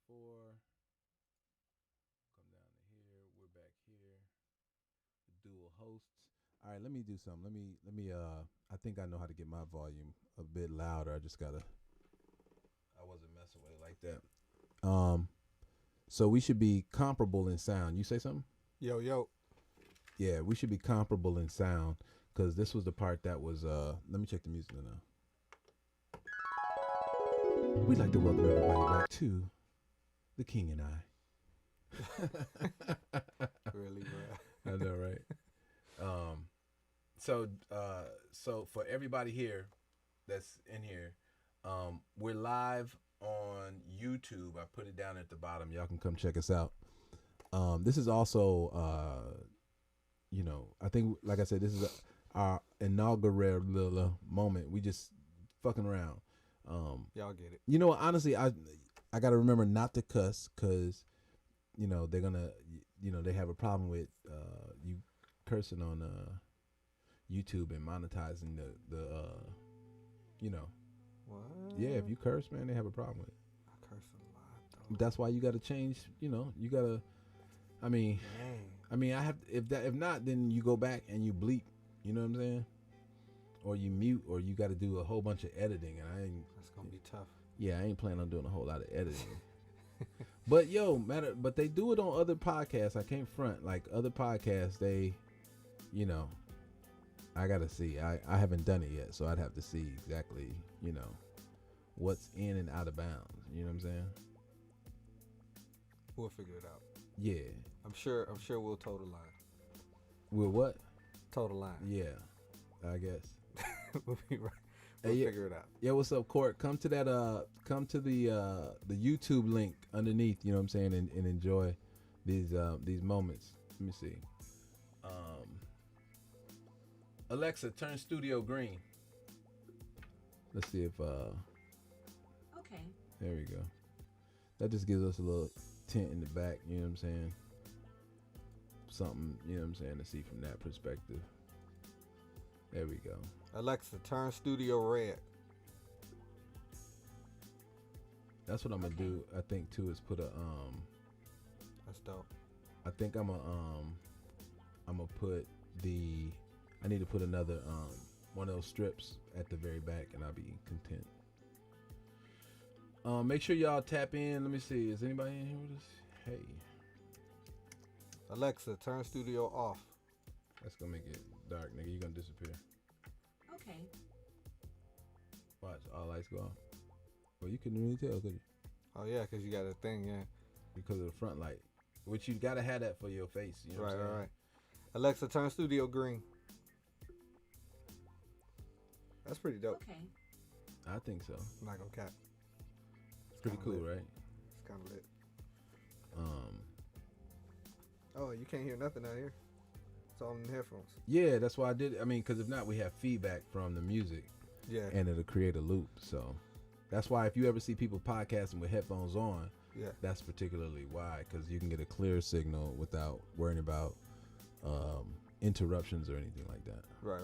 4. Come down to here. We're back here. The dual hosts. All right, let me do something. Let me I think I know how to get my volume a bit louder. I wasn't messing with it like that. So we should be comparable in sound. You say something? Yo, yo. Yeah, we should be comparable in sound because this was the part that was let me check the music now. We'd like to welcome everybody back to The King and I. Really, bro. I know, right? So for everybody here that's in here, we're live on YouTube. I put it down at the bottom. Y'all can come check us out. This is also, I think, like I said, this is our inaugural moment. We just fucking around. Y'all get it. You know what? Honestly, I got to remember not to cuss because, they're going to, they have a problem with you cursing on YouTube and monetizing the What? yeah, if you curse, man, they have a problem with it. I curse a lot, though. That's why you got to change, you got to, I mean, Dang. I have, if not, then you go back and you bleep, you know what I'm saying? Or you mute, or you got to do a whole bunch of editing, and That's going to be tough. Yeah, I ain't planning on doing a whole lot of editing. But they do it on other podcasts. I can't front. Like other podcasts, they, I gotta see. I haven't done it yet, so I'd have to see exactly, what's in and out of bounds. You know what I'm saying? We'll figure it out. Yeah. I'm sure we'll toe the line. We'll what? Toe the line. Yeah, I guess. We'll be right. We'll figure it out. Yeah, what's up, Court? Come to that. Come to the YouTube link underneath. You know what I'm saying, and enjoy these moments. Let me see. Alexa, turn studio green. Let's see if. Okay. There we go. That just gives us a little tint in the back. You know what I'm saying. Something. You know what I'm saying, to see from that perspective. There we go. Alexa, turn studio red. That's what I'm gonna do. I think too is put a That's dope. I think I'm gonna put the. I need to put another one of those strips at the very back, and I'll be content. Make sure y'all tap in. Let me see. Is anybody in here with us? Hey. Alexa, turn studio off. That's gonna make it dark, nigga. You're gonna disappear. Okay. Watch, all lights go off. Well, you couldn't really tell, could you? Oh, yeah, because you got a thing, yeah. Because of the front light. Which you gotta have that for your face. You know what I'm saying? Right. Alexa, turn studio green. That's pretty dope. Okay. I think so. I'm not gonna cap. It's pretty cool, lit. right? It's kind of lit. Oh, you can't hear nothing out here. It's all in the headphones. Yeah, that's why I did. I mean, because if not, we have feedback from the music. Yeah. And it'll create a loop. So that's why if you ever see people podcasting with headphones on, yeah, that's particularly why, because you can get a clear signal without worrying about interruptions or anything like that. Right.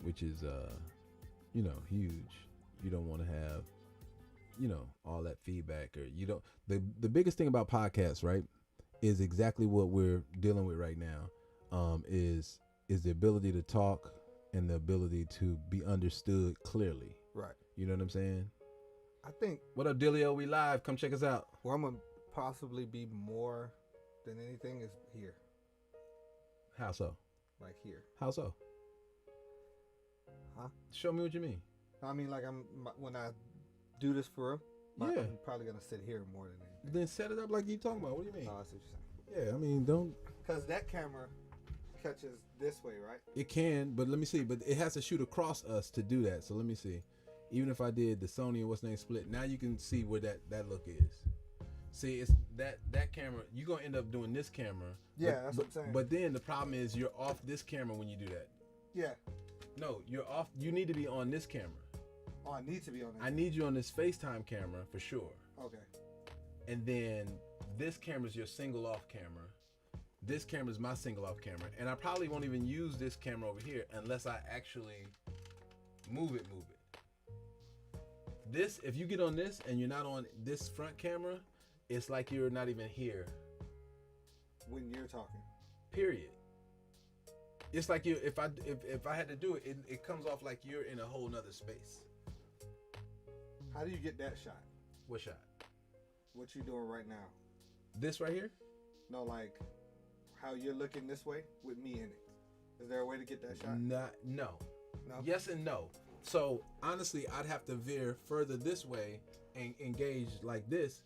Which is huge. You don't want to have all that feedback, or you don't. The biggest thing about podcasts, right, is exactly what we're dealing with right now. Is the ability to talk and the ability to be understood clearly. Right. You know what I'm saying? I think. What up, Dilio? We live. Come check us out. Where I'm gonna possibly be more than anything is here. How so? Like here. How so? Huh? Show me what you mean. I mean, like when I do this for real, Yeah. I'm probably gonna sit here more than anything. Then set it up like you talking about. What do you mean? Oh, I see what you're saying. Yeah, I mean, don't. Because that camera catches this way, right? It can, but let me see. But it has to shoot across us to do that. So let me see. Even if I did the Sony and what's name split, now you can see where that look is. See, it's that camera. You're gonna end up doing this camera. Yeah, that's what I'm saying. But then the problem is you're off this camera when you do that. Yeah. No, you're off. You need to be on this camera. Oh, I need to be on that. I need you on this FaceTime camera for sure. Okay. And then this camera's your single off camera. This camera's my single off camera. And I probably won't even use this camera over here unless I actually move it. This, if you get on this and you're not on this front camera, it's like you're not even here. When you're talking. Period. It's like you. If I had to do it, it comes off like you're in a whole nother space. How do you get that shot? What shot? What you doing right now? This right here? No, like how you're looking this way with me in it. Is there a way to get that shot? No. No. Yes and no. So honestly, I'd have to veer further this way and engage like this.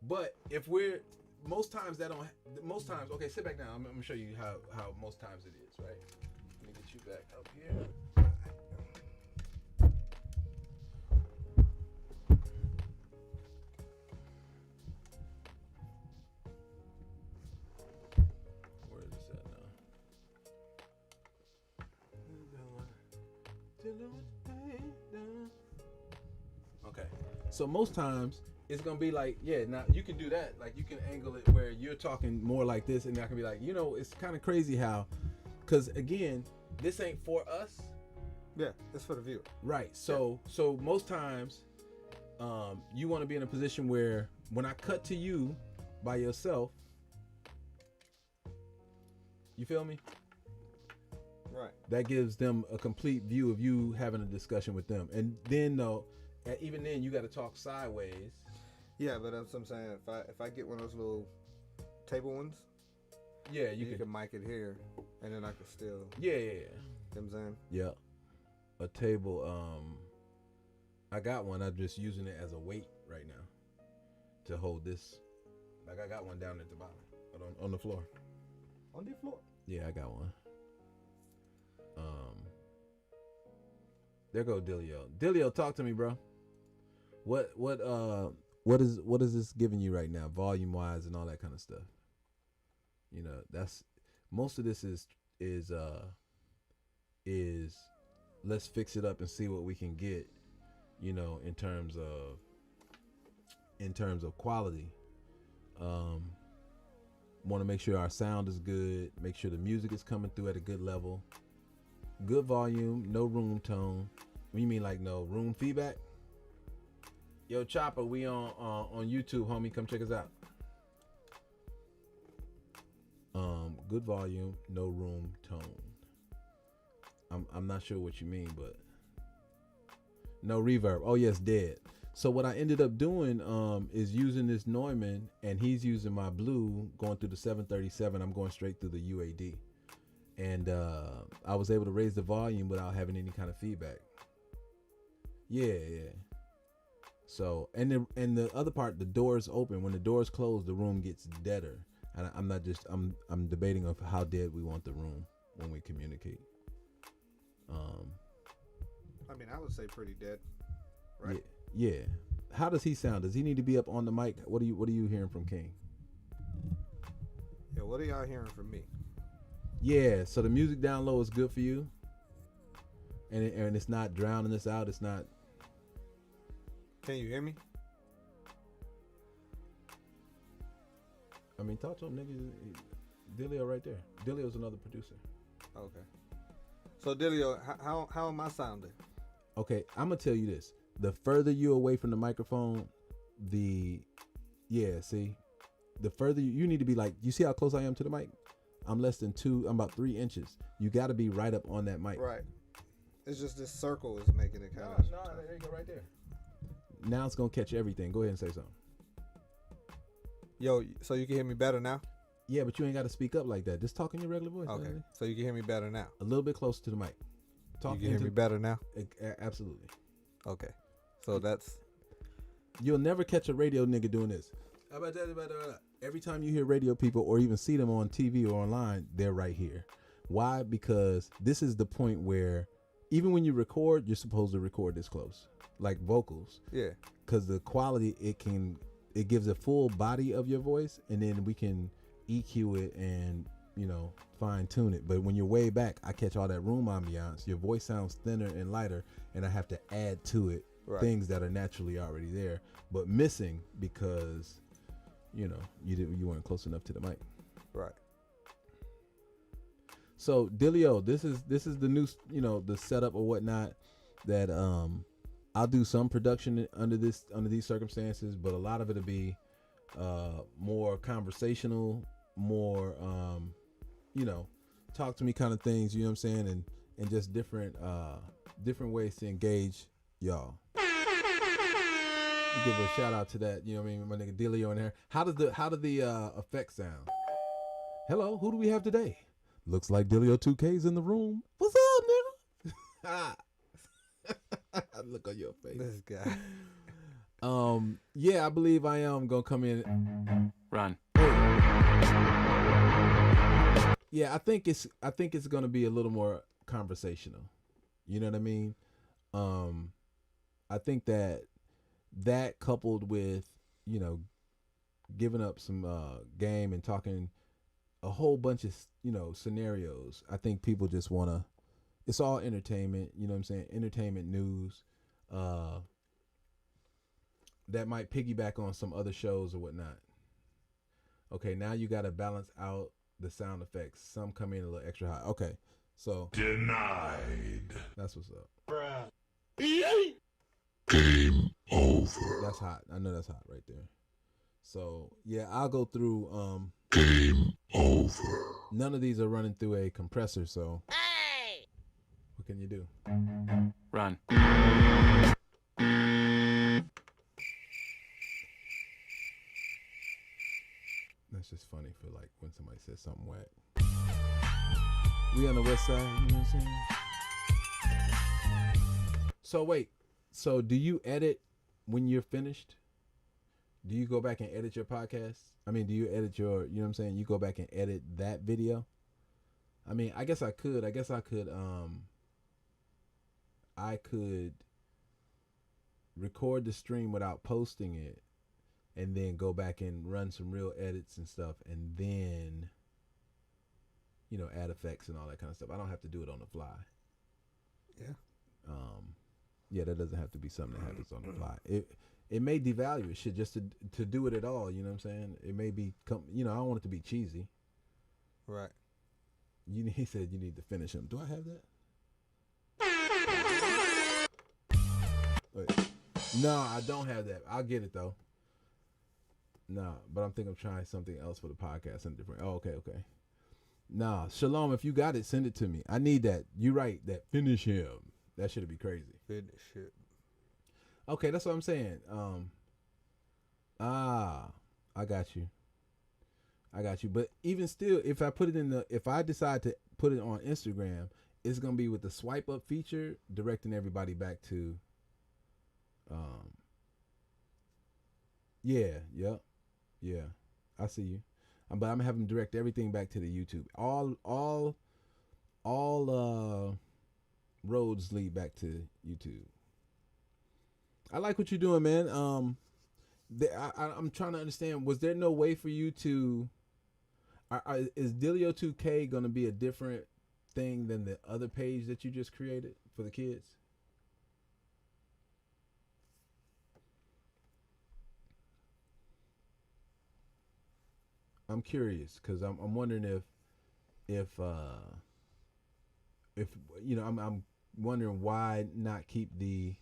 But if we're most times, okay, sit back down. I'm gonna show you how most times it is, right? Let me get you back up here. Where is this at now? Okay, so most times it's gonna be like, yeah, now you can do that. Like you can angle it where you're talking more like this, and I can be like, it's kind of crazy how, because again, this ain't for us. Yeah, it's for the viewer. Right. So most times, you want to be in a position where when I cut to you by yourself, you feel me? Right. That gives them a complete view of you having a discussion with them, and then even then you got to talk sideways. Yeah, but that's what I'm saying. If I get one of those little table ones, Yeah, you can mic it here, and then I can still. Yeah. You know what I'm saying? Yeah. A table. I got one. I'm just using it as a weight right now to hold this. Like I got one down at the bottom, but on the floor. On the floor. Yeah, I got one. There go Dilio. Dilio, talk to me, bro. What is this giving you right now, volume wise and all that kind of stuff? That's most of this is let's fix it up and see what we can get, in terms of quality. Want to make sure our sound is good, make sure the music is coming through at a good level, good volume, no room tone. What do you mean, like no room feedback? Yo, Chopper, we on YouTube, homie. Come check us out. Good volume, no room tone. I'm not sure what you mean, but no reverb. Oh yes, dead. So what I ended up doing is using this Neumann, and he's using my Blue going through the 737. I'm going straight through the UAD, and I was able to raise the volume without having any kind of feedback. Yeah. So and the other part, the doors open. When the doors close, the room gets deader. And I'm debating of how dead we want the room when we communicate. I mean, I would say pretty dead, right? Yeah. How does he sound? Does he need to be up on the mic? What are you hearing from King? Yeah, what are y'all hearing from me? Yeah, so the music down low is good for you, and it's not drowning us out. It's not. Can you hear me? I mean, talk to him, nigga. Dilio right there. Dilio's another producer. Okay. So Dilio, how am I sounding? Okay, I'm gonna tell you this. The further you away from the microphone, the further you need to be. Like, you see how close I am to the mic? I'm less than 2. I'm about 3 inches. You got to be right up on that mic. Right. It's just this circle is making it kind of. No, there you go, right there. Now it's gonna catch everything. Go ahead and say something. Yo, so you can hear me better now? Yeah, but you ain't got to speak up like that. Just talk in your regular voice. Okay. Man. So you can hear me better now? A little bit closer to the mic. You can hear me better now? Absolutely. Okay. So that's... You'll never catch a radio nigga doing this. Every time you hear radio people or even see them on TV or online, they're right here. Why? Because this is the point where even when you record, you're supposed to record this close. Like vocals. Yeah. Because the quality, it gives a full body of your voice, and then we can EQ it and, fine tune it. But when you're way back, I catch all that room ambiance. Your voice sounds thinner and lighter, and I have to add to it things that are naturally already there, but missing because, you weren't close enough to the mic. Right. So Dilio, this is the new, the setup or whatnot that I'll do some production under these circumstances, but a lot of it'll be more conversational, more talk to me kind of things. You know what I'm saying, and just different ways to engage y'all. Give a shout out to that. You know what I mean, my nigga Delio in there. How did the effects sound? Hello, who do we have today? Looks like Delio 2K's in the room. What's up, nigga? Look on your face. This guy. Yeah, I believe I am gonna come in. Run. Yeah, I think it's gonna be a little more conversational. You know what I mean? I think that coupled with giving up some game and talking a whole bunch of scenarios. I think people just wanna. It's all entertainment. You know what I'm saying? Entertainment news. That might piggyback on some other shows or whatnot. Okay, now you got to balance out the sound effects. Some come in a little extra high. Okay, so Denied. that's what's up. Bruh. Game over. That's hot. I know that's hot right there. So yeah, I'll go through. Game over. None of these are running through a compressor, so what can you do? Run. That's just funny for like when somebody says something whack. We on the west side, you know what I'm saying? So wait, so do you edit when you're finished? Do you go back and edit your podcast? I mean, do you edit you know what I'm saying? You go back and edit that video? I mean, I guess I could record the stream without posting it and then go back and run some real edits and stuff and then add effects and all that kind of stuff. I don't have to do it on the fly. Yeah. Yeah, that doesn't have to be something that happens on the fly. It may devalue it shit just to do it at all, you know what I'm saying? It may be I don't want it to be cheesy. Right. He said you need to finish him. Do I have that? Wait. No, I don't have that. I'll get it though. No, but I'm thinking of trying something else for the podcast and different. Oh, okay. Nah, Shalom, if you got it, send it to me. I need that. You right, that finish him. That should be crazy. Finish it. Okay, that's what I'm saying. I got you. But even still, if I decide to put it on Instagram, it's gonna be with the swipe up feature, directing everybody back to. Yeah. I see you. But I'm gonna have them direct everything back to the YouTube. All roads lead back to YouTube. I like what you're doing, man. I'm trying to understand. Was there no way for you to? Is Delio 2K gonna be a different thing than the other page that you just created for the kids? I'm curious because I'm wondering if I'm wondering why not keep the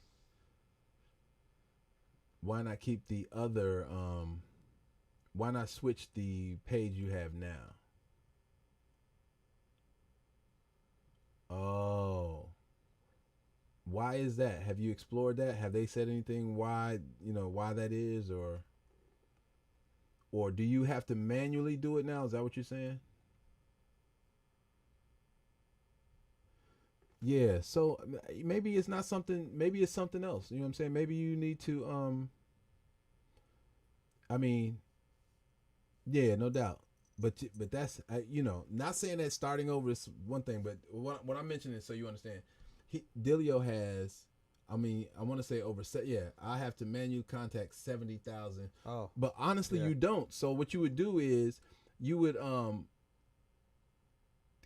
other why not switch the page you have now? Oh, why is that? Have you explored that? Have they said anything why that is, or do you have to manually do it now? Is that what you're saying? Yeah, so maybe it's not something, maybe it's something else. You know what I'm saying? Maybe you need to I mean, yeah, no doubt. But that's not saying that starting over is one thing, but what I'm mentioning is so you understand. Delio has, I want to say I have to manually contact 70,000. Oh. But honestly, yeah. You don't. So what you would do is you would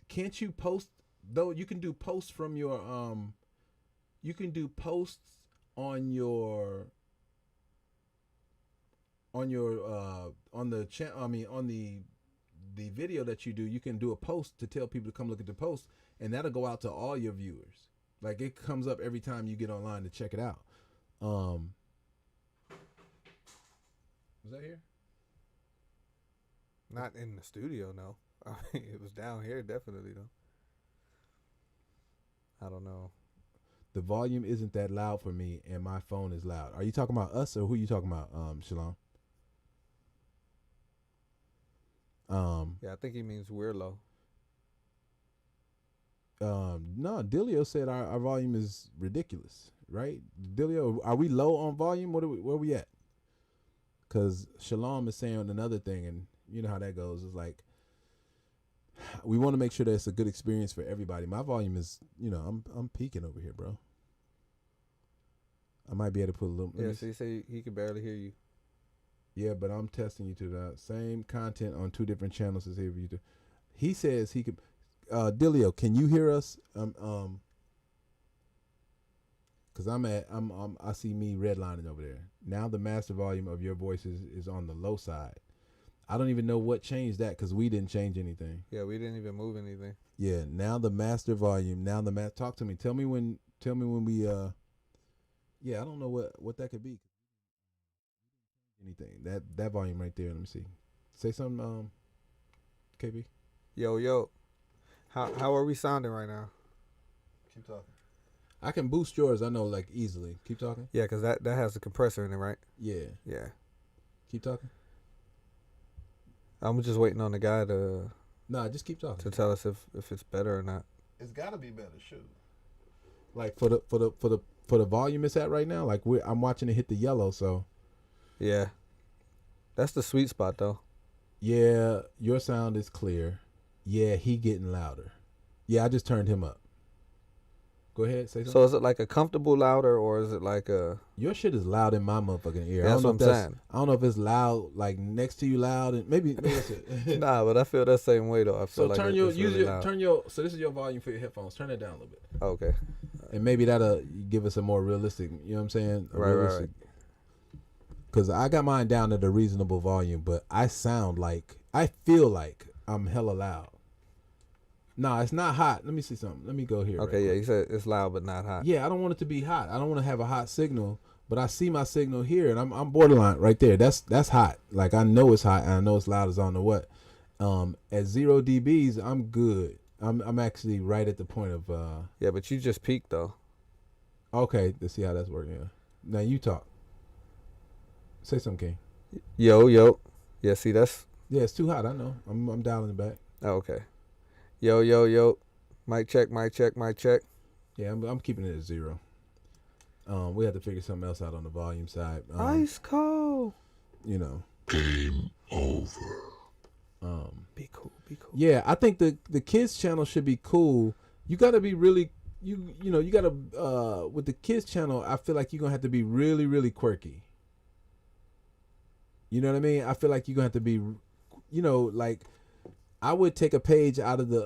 can't you post, though you can do posts from your you can do posts on your on the channel, on the video that you do. You can do a post to tell people to come look at the post, and that'll go out to all your viewers. Like, it comes up every time you get online to check it out. Was that here? Not in the studio, no. I mean, it was down here, definitely though. I don't know. The volume isn't that loud for me, and my phone is loud. Are you talking about us, or who you talking about, Shalom? Yeah, I think he means we're low. No, Dilio said our volume is ridiculous, right? Dilio, are we low on volume? Where we at? Because Shalom is saying another thing, and you know how that goes. It's like we want to make sure that it's a good experience for everybody. My volume is, I'm peaking over here, bro. I might be able to put a little. Yeah, so he said he could barely hear you. Yeah, but I'm testing you to the same content on 2 different channels to see if you do. He says he could. Dilio, can you hear us? Cause I see me redlining over there. Now the master volume of your voice is on the low side. I don't even know what changed that because we didn't change anything. Yeah, we didn't even move anything. Yeah, now the master volume. Now the talk to me. Tell me when we. Yeah, I don't know what that could be. Anything that volume right there. Let me see. Say something, KB. Yo, how are we sounding right now? Keep talking. I can boost yours. I know, like easily. Keep talking. Yeah, because that has a compressor in it, right? Yeah. Yeah. Keep talking. I'm just waiting on the guy to. Nah, just keep talking. To tell us if it's better or not. It's got to be better, shoot. Like for the volume it's at right now. Like I'm watching it hit the yellow. So. Yeah. That's the sweet spot though. Yeah, your sound is clear. Yeah, he getting louder. Yeah, I just turned him up. Go ahead, say something. So is it like a comfortable louder or is it like a... Your shit is loud in my motherfucking ear. That's what I'm saying. I don't know if it's loud like next to you loud and maybe that's it. Nah, but I feel that same way though. I feel so like turn it's your so this is your volume for your headphones. Turn it down a little bit. Okay. And maybe that'll give us a more realistic, you know what I'm saying? Right. Because I got mine down at a reasonable volume, but I feel like I'm hella loud. Nah, it's not hot. Let me see something. Let me go here. Okay, yeah, you said it's loud but not hot. Yeah, I don't want it to be hot. I don't want to have a hot signal, but I see my signal here, and I'm borderline right there. That's hot. Like I know it's hot, and I know it's loud as I don't know what. At 0 dBs, I'm good. I'm actually right at the point of. Yeah, but you just peaked though. Okay, let's see how that's working. Yeah. Now you talk. Say something, King. Yo. Yeah, see that's. Yeah, it's too hot. I know. I'm dialing it back. Oh, okay. Yo. Mic check. Yeah, I'm keeping it at 0. We have to figure something else out on the volume side. Ice cold. You know. Game over. Be cool. Yeah, I think the kids channel should be cool. You gotta be really you gotta with the kids channel. I feel like you're gonna have to be really really quirky. You know what I mean? I feel like you're gonna have to be, like I would take a page out of the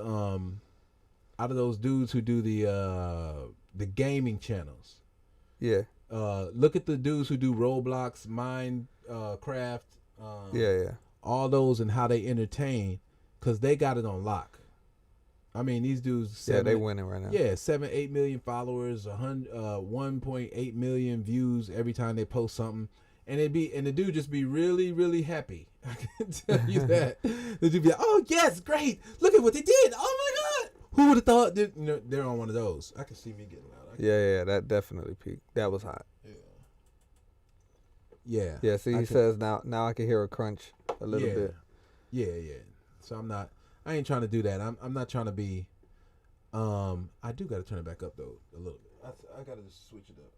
out of those dudes who do the gaming channels. Yeah. Look at the dudes who do Roblox, Minecraft. Yeah. All those and how they entertain, cause they got it on lock. I mean, these dudes. They winning right now. Yeah, 7-8 million followers, 1.8 million views every time they post something, and the dude just be really, really happy. I can tell you that. The dude be like, "Oh yes, great! Look at what they did! Oh my god! Who would have thought?" They're on one of those. I can see me getting loud. Yeah, that definitely peaked. That was hot. Yeah. Yeah. See, he says now I can hear a crunch a little bit. Yeah. So I ain't trying to do that. I'm not trying to be. I do got to turn it back up though a little bit. I got to just switch it up.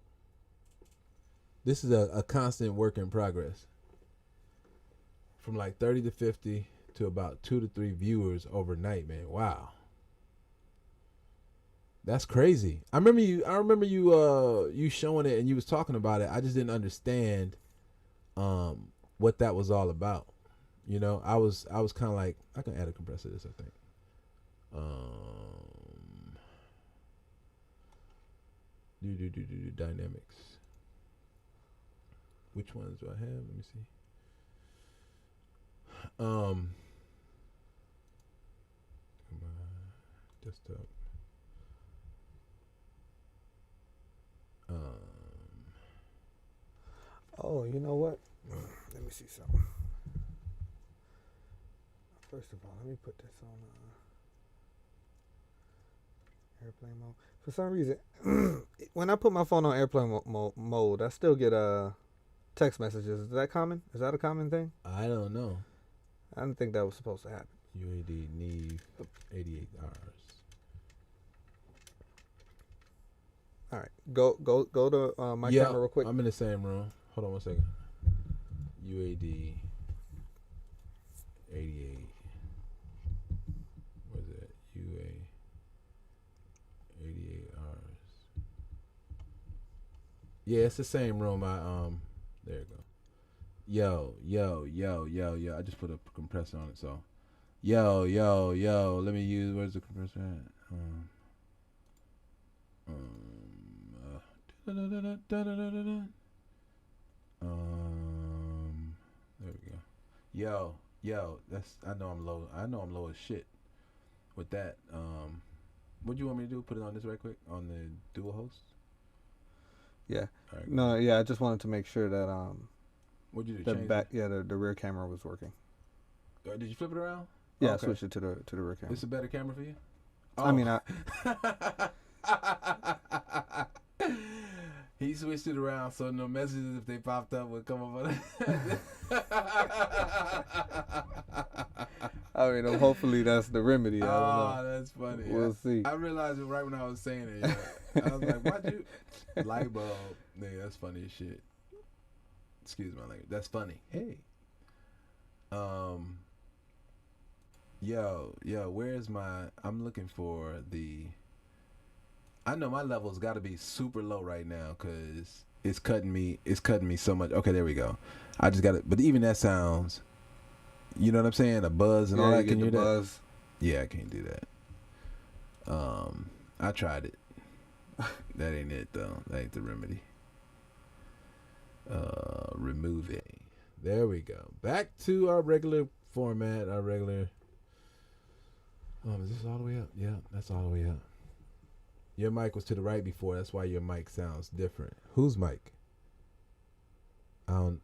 This is a constant work in progress. From like 30 to 50 to about 2 to 3 viewers overnight, man. Wow. That's crazy. I remember you showing it and you was talking about it. I just didn't understand what that was all about. I was kind of like, I can add a compressor to this, I think. Dynamics. Which ones do I have? Let me see. Come on, desktop. Oh, you know what? Let me see something. First of all, let me put this on airplane mode. For some reason, when I put my phone on airplane mode, I still get text messages. Is that common? Is that a common thing? I don't know. I didn't think that was supposed to happen. UAD need 88 hours. All right, go to my camera real quick. I'm in the same room. Hold on 1 second. UAD 88. What is it? UA 88 hours. Yeah, it's the same room. There you go. Yo. I just put a compressor on it, so. Yo. Let me use. Where's the compressor at? There we go. Yo. I know I'm low. I know I'm low as shit with that. What do you want me to do? Put it on this right quick on the dual host. Yeah. All right, No. Yeah. I just wanted to make sure that what'd you do? the Change back. Yeah. The rear camera was working. it? Did you flip it around? Yeah. Okay. I switched it to the rear camera. It's a better camera for you. I mean, he switched it around so no messages if they popped up would come up on it. I mean, hopefully that's the remedy. I don't know. That's funny. We'll see. I realized it right when I was saying it. Yeah. I was like, why'd you? Light bulb. Nigga, that's funny as shit. Excuse my language. That's funny. Hey. Yo, where's my? I'm looking for the. I know my level's got to be super low right now because it's cutting me. It's cutting me so much. Okay, there we go. I just got it. But even that sounds. You know what I'm saying? A buzz and all that. Can you hear buzz? that? Yeah, I can't do that. I tried it. That ain't it though. That ain't the remedy. Remove it. There we go. Back to our regular format. Our regular. Is this all the way up? Yeah, that's all the way up. Your mic was to the right before. That's why your mic sounds different. Whose mic? I don't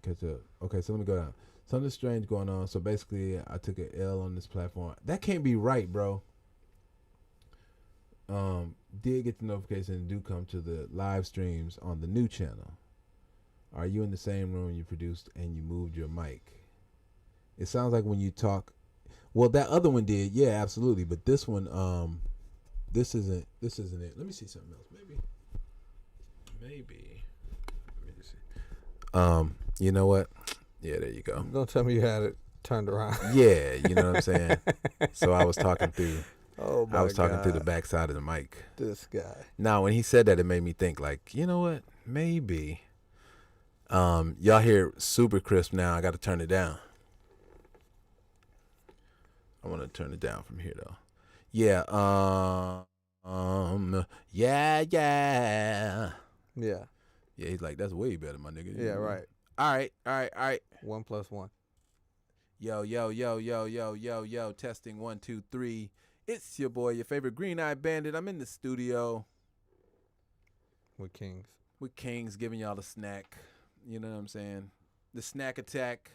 catch up. Okay, so let me go down. Something strange going on. So basically, I took an L on this platform. That can't be right, bro. Did get the notification and do come to the live streams on the new channel. Are you in the same room you produced and you moved your mic? It sounds like when you talk. Well, that other one did. Yeah, absolutely. But this one, this isn't it. Let me see something else. Maybe. Let me see. You know what? Yeah, there you go. Don't tell me you had it turned around. Yeah, you know what I'm saying? So I was talking through. Oh my God. I was talking through the backside of the mic. This guy. Now, when he said that, it made me think, like, you know what? Maybe. Y'all hear super crisp now. I got to turn it down. I want to turn it down from here, though. Yeah. Yeah. Yeah. Yeah, he's like, that's way better, my nigga. Yeah, right. All right. 1 + 1. Yo. Testing 1, 2, 3. It's your boy, your favorite green-eyed bandit. I'm in the studio With Kings. with Kings, giving y'all the snack. You know what I'm saying? The snack attack.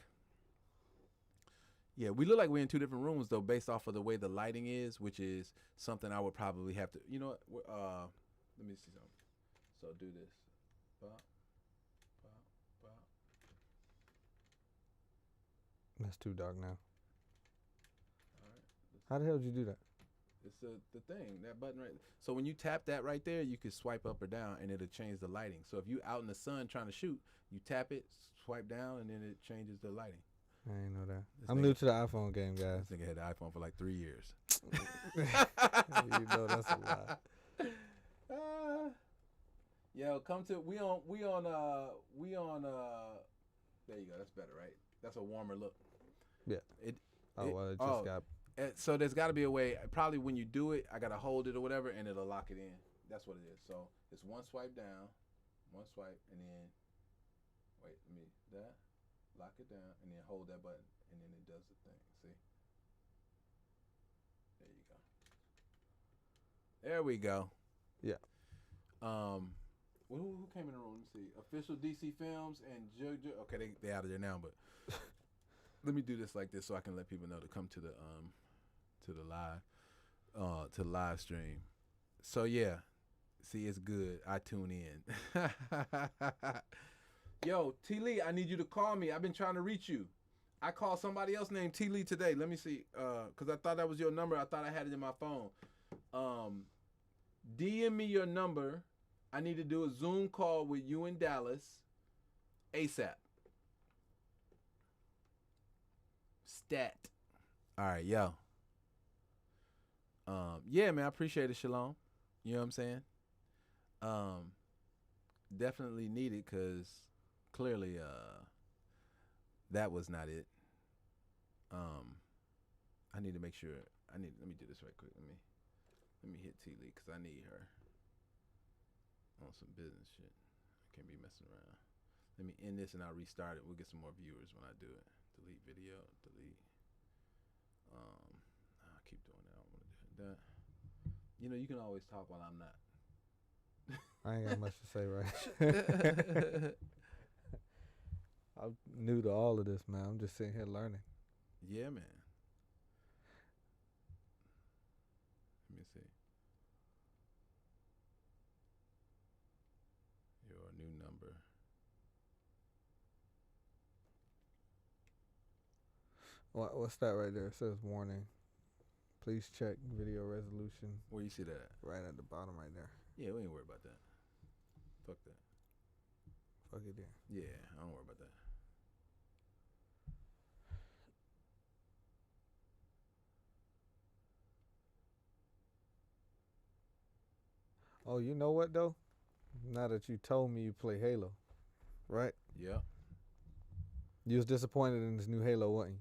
Yeah, we look like we're in two different rooms, though, based off of the way the lighting is, which is something I would probably have to, you know what? Let me see something. So do this. Bop. That's too dark now. All right. How the hell did you do that? It's the thing, that button right. So when you tap that right there, you can swipe up or down, and it'll change the lighting. So if you out in the sun trying to shoot, you tap it, swipe down, and then it changes the lighting. I didn't know that. I'm new to the iPhone game, guys. This nigga had the iPhone for like 3 years. You know that's a lie. Yo, come to we on there you go, that's better, right? That's a warmer look. Yeah. It just got. So there's got to be a way. Probably when you do it, I gotta hold it or whatever, and it'll lock it in. That's what it is. So it's one swipe down, one swipe, and then lock it down, and then hold that button, and then it does the thing. See? There you go. There we go. Yeah. Who came in the room? Let me see. Official DC Films and JoJo. Okay, they out of there now, but let me do this like this so I can let people know to come to the live stream. So yeah, see, it's good. I tune in. Yo, T Lee, I need you to call me. I've been trying to reach you. I called somebody else named T Lee today. Let me see, cause I thought that was your number. I thought I had it in my phone. DM me your number. I need to do a Zoom call with you in Dallas ASAP. Stat. All right, yo. Yeah, man, I appreciate it, Shalom. You know what I'm saying? Definitely need it because clearly that was not it. I need to make sure. Let me do this right quick. Let me hit T Lee because I need her on some business shit. I can't be messing around. Let me end this and I'll restart it. We'll get some more viewers when I do it. Delete video. Delete. I'll keep doing that. I don't want to do that. You know, you can always talk while I'm not. I ain't got much to say, right? I'm new to all of this, man. I'm just sitting here learning. Yeah, man. Let me see. Your new number. What's that right there? It says warning. Please check video resolution. Where you see that? Right at the bottom right there. Yeah, we ain't worried about that. Fuck that. Fuck it then. Yeah, I don't worry about that. Oh, you know what though? Now that you told me you play Halo, right? Yeah. You was disappointed in this new Halo, wasn't you?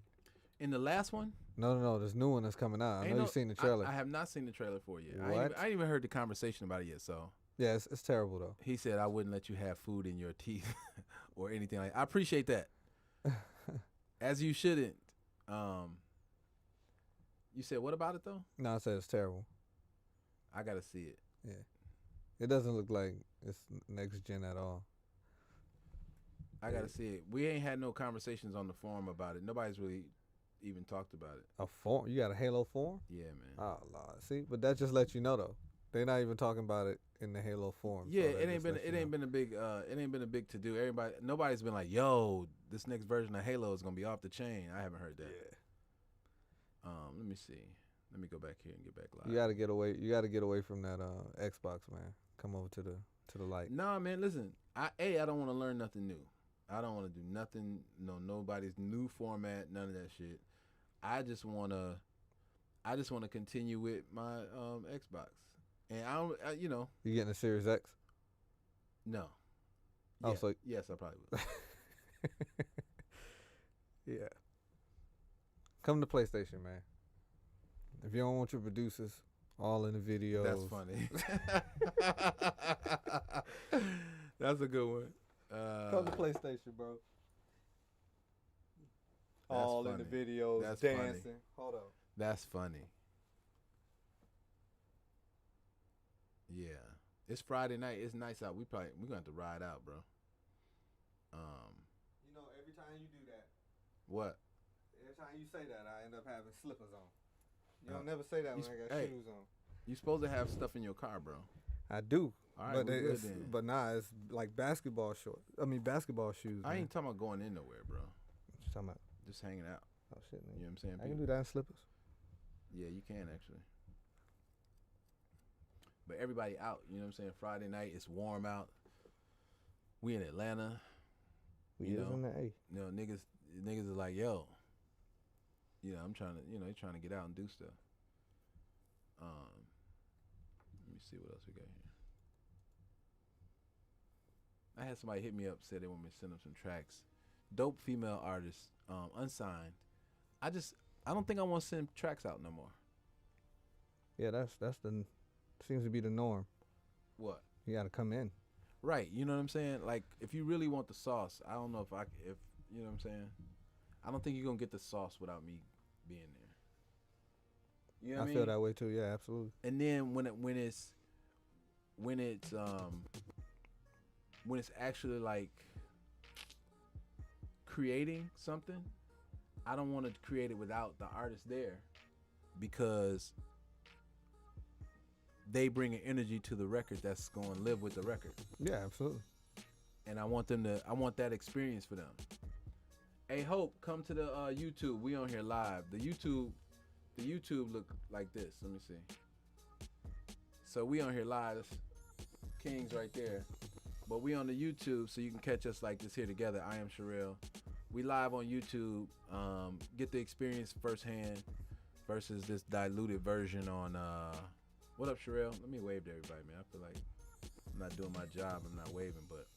In the last one? No. This new one that's coming out. I know you've seen the trailer. I have not seen the trailer for it yet. What? I ain't even heard the conversation about it yet, so. Yeah, it's terrible though. He said I wouldn't let you have food in your teeth or anything like that. I appreciate that. As you shouldn't. You said what about it though? No, I said it's terrible. I gotta see it. Yeah. It doesn't look like it's next gen at all. I gotta see it. We ain't had no conversations on the forum about it. Nobody's really even talked about it. A forum? You got a Halo forum? Yeah, man. Oh Lord. See, but that just lets you know though. They're not even talking about it in the Halo forum. Yeah, so it ain't been a big to do. Nobody's been like, yo, this next version of Halo is gonna be off the chain. I haven't heard that. Yeah. Let me see. Let me go back here and get back live. You gotta get away. You gotta get away from that Xbox, man. Come over to the light. Nah, man. Listen, I don't want to learn nothing new. I don't want to do nothing. Nobody's new format. None of that shit. I just wanna continue with my Xbox. And I don't, You getting a Series X? No. Oh, Yeah, so yes, I probably will. yeah. Come to PlayStation, man. If you don't want your producers all in the videos. That's funny. That's a good one. Come to PlayStation, bro. All funny. in the videos, That's dancing. funny. Hold on. That's funny. Yeah. It's Friday night. It's nice out. We're gonna have to ride out, bro. You know, every time you do that, What? every time you say that, I end up having slippers on. You don't never say that when I got hey. shoes on. You supposed to have stuff in your car, bro. I do. All right, but we're good it's, then. but nah, it's like basketball shorts. I mean basketball shoes. I man. ain't talking about going in nowhere, bro. What you talking about? Just hanging out. Oh shit, man. You know what I'm saying? I can do that in slippers. Yeah, you can actually. But everybody out, you know what I'm saying? Friday night, it's warm out. We in Atlanta. We You is know. in the A. You know, niggas are like, yo. You know, I'm trying to, you're trying to get out and do stuff. Let me see what else we got here. I had somebody hit me up, said they want me to send them some tracks. Dope female artists, unsigned. I don't think I want to send tracks out no more. Yeah, that's the seems to be the norm. What? You got to come in. Right, you know what I'm saying? Like, if you really want the sauce, I don't know if you know what I'm saying? I don't think you're going to get the sauce without me being there. You know what I mean? feel that way too. Yeah, absolutely. And then when it's when it's actually like creating something, I don't want to create it without the artist there, because they bring an energy to the record that's going to live with the record. Yeah, absolutely. And I want that experience for them. Hey, Hope, come to the YouTube. We on here live. The YouTube look like this. Let me see. So we on here live. That's King's right there. But we on the YouTube, so you can catch us like this here together. I am Sherelle. We live on YouTube. Get the experience firsthand versus this diluted version on what up, Sherelle? Let me wave to everybody, man. I feel like I'm not doing my job. I'm not waving, but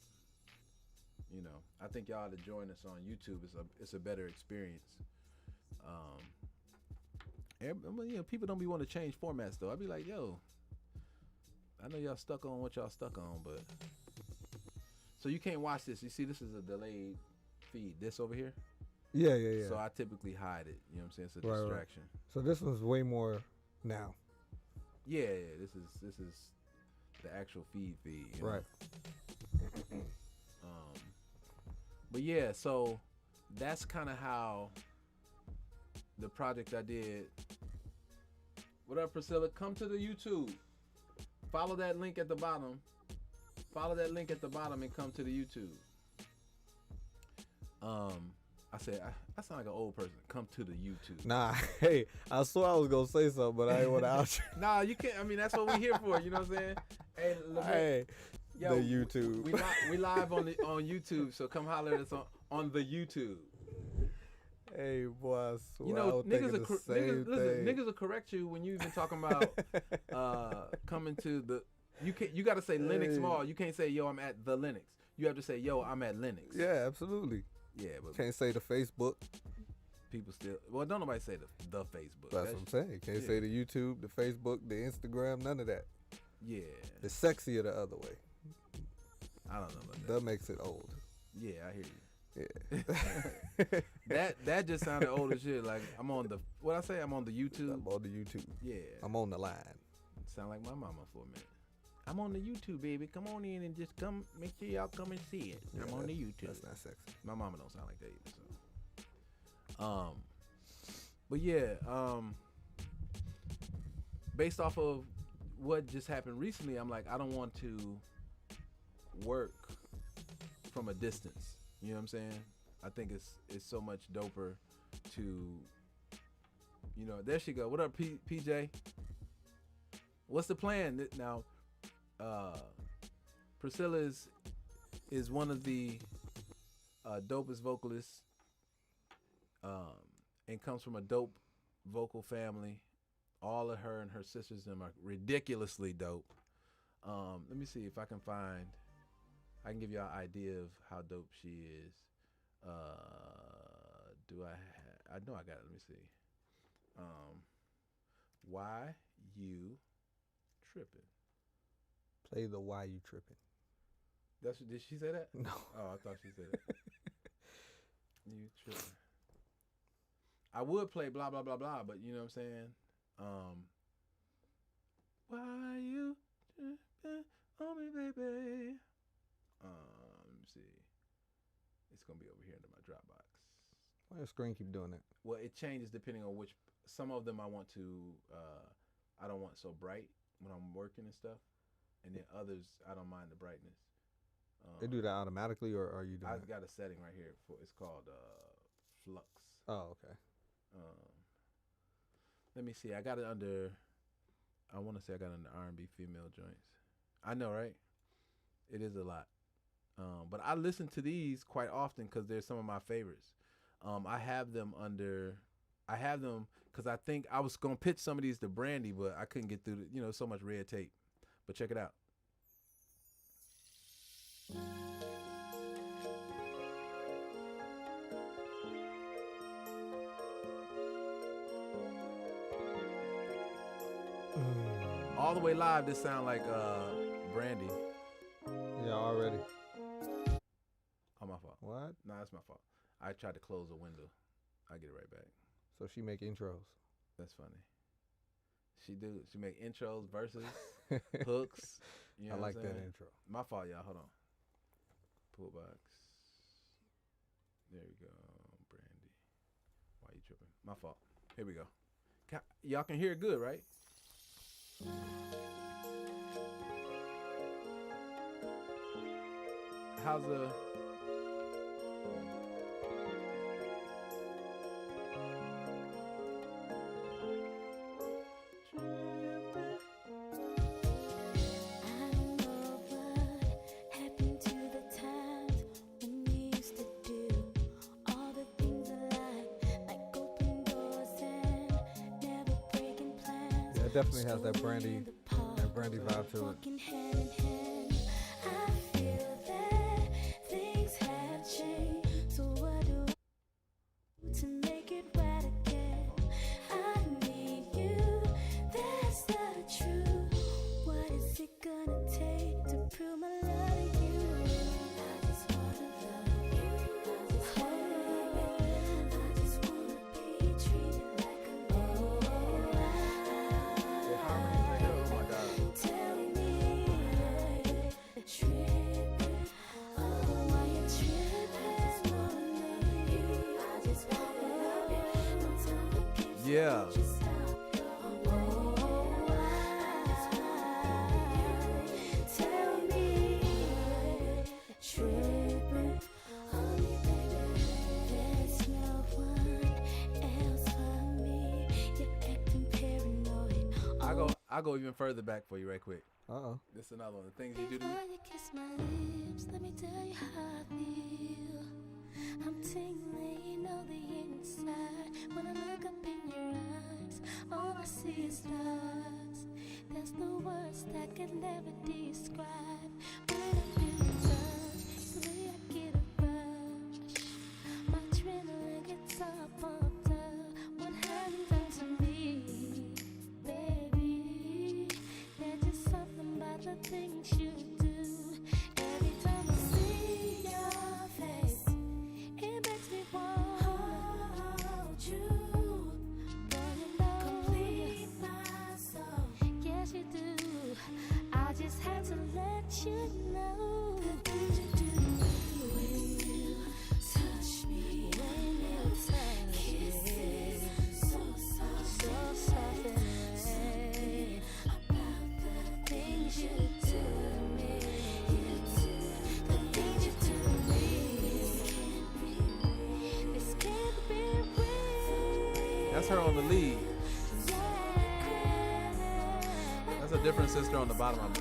you know, I think y'all ought to join us on YouTube. It's a better experience. You know, people don't be wanting to change formats though. I be like, yo, I know y'all stuck on what y'all stuck on, but so you can't watch this. You see, this is a delayed feed. This over here. Yeah. So I typically hide it. You know what I'm saying? It's a Right. distraction. So this one's way more now. Yeah. This is the actual feed. You know? Right. But yeah, so that's kind of how the project I did. What up, Priscilla? Come to the YouTube. Follow that link at the bottom. And come to the YouTube. I said I sound like an old person. Come to the YouTube. Nah, hey, I swore I was gonna say something, but I ain't want to out you. Nah, you can't. I mean, that's what we're here for. You know what I'm saying? Hey, Hey, yo, the YouTube. We live on YouTube, so come holler at us on the YouTube. Hey, boy, I swear You I know, was thinking the same thing. niggas will correct you when you even talking about coming to the. You got to say Linux Hey. Mall. You can't say yo, I'm at the Linux. You have to say yo, I'm at Linux. Yeah, absolutely. Yeah, but Can't say the Facebook. people still. Well, don't nobody say the Facebook. That's what I'm saying. Can't yeah. say the YouTube, the Facebook, the Instagram, none of that. Yeah, It's sexier the other way. I don't know about that. That makes it old. Yeah, I hear you. Yeah. That just sounded old as shit. Like I'm on the what I say. I'm on the YouTube. I'm on the YouTube. Yeah, I'm on the line. sound like my mama for a minute. I'm on the YouTube, baby. Come on in and just come. Make sure y'all come and see it. Yeah, I'm on the YouTube. That's not sexy. My mama don't sound like that either. So, but yeah, based off of what just happened recently, I'm like, I don't want to work from a distance. You know what I'm saying? I think it's so much doper to, you know. There she go. What up, PJ? What's the plan now? Priscilla is one of the dopest vocalists, and comes from a dope vocal family. All of her and her sisters them are ridiculously dope. Let me see if I can give you an idea of how dope she is. I know I got it. Let me see. Why you tripping? Play the Why You Tripping. Did she say that? No. Oh, I thought she said that. You tripping. I would play blah blah blah blah, but you know what I'm saying? Why you tripping on me, baby? Let me see. It's gonna be over here into my Dropbox. Why your screen keep doing that? Well, it changes depending on which. Some of them I want to. I don't want so bright when I'm working and stuff, and then others I don't mind the brightness. They do that automatically, or are you doing I've it? got a setting right here for. It's called Flux. Oh, okay. Let me see. I got it under. I want to say I got it under R&B female joints. I know, right? It is a lot. But I listen to these quite often because they're some of my favorites. I have them because I think I was gonna pitch some of these to Brandy, but I couldn't get through. So much red tape. But check it out. All the way live, this sound like Brandy. Yeah, already. Oh, my fault. What? Nah, that's my fault. I tried to close a window. I'll get it right back. So she make intros. That's funny. She make intros, verses, hooks. You know I what like I'm that saying? intro. My fault, y'all. Hold on. My fault. Here we go. Y'all can hear it good, right? How's the... Definitely has that brandy vibe to it. Yeah. I'll go even further back for you right quick. Uh-oh. This is another one. The things you do to me. Before you kiss my lips, let me tell you how I feel. I'm tingling on the inside. When I look up in your eyes, all I see is stars. There's no words that can never describe. When I feel your touch, suddenly I get a rush. My adrenaline gets all pumped up. What have you done to me, baby? There's just something about the things you do. Every time I see your face, it makes me want to hold you. Boy, you know, complete my soul. Yes, you do. I just had to let you know the things you do when you touch me. When you touch kisses me, so soft, and rain. About the things you do to me, the things you do to me. This can't be real. That's her on the lead. That's a different sister on the bottom notes.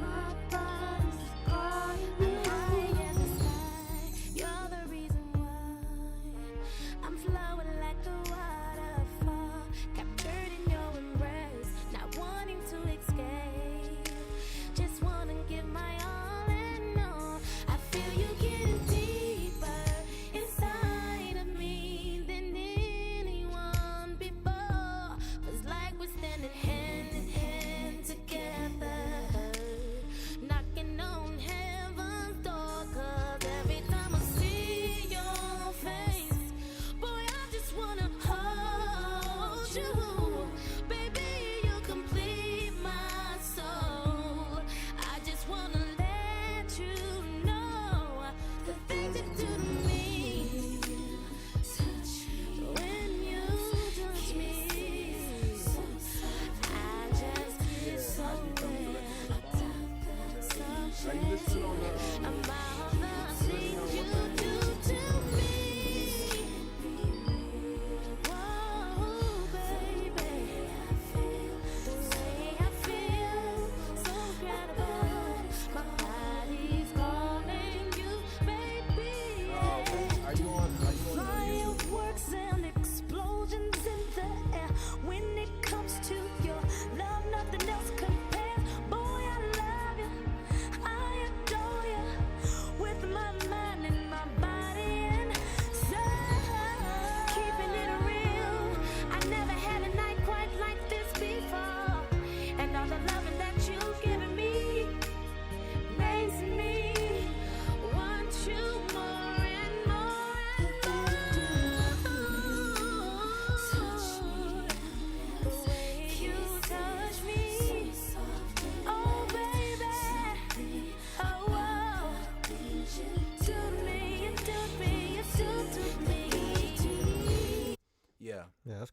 My body's calling me high in the sky. You're the reason why I'm flowing like a waterfall, captured in your embrace, not wanting to escape. Just wanna give my all and all. I feel you getting deeper inside of me than anyone before. 'Cause like we're standing hand in hand together.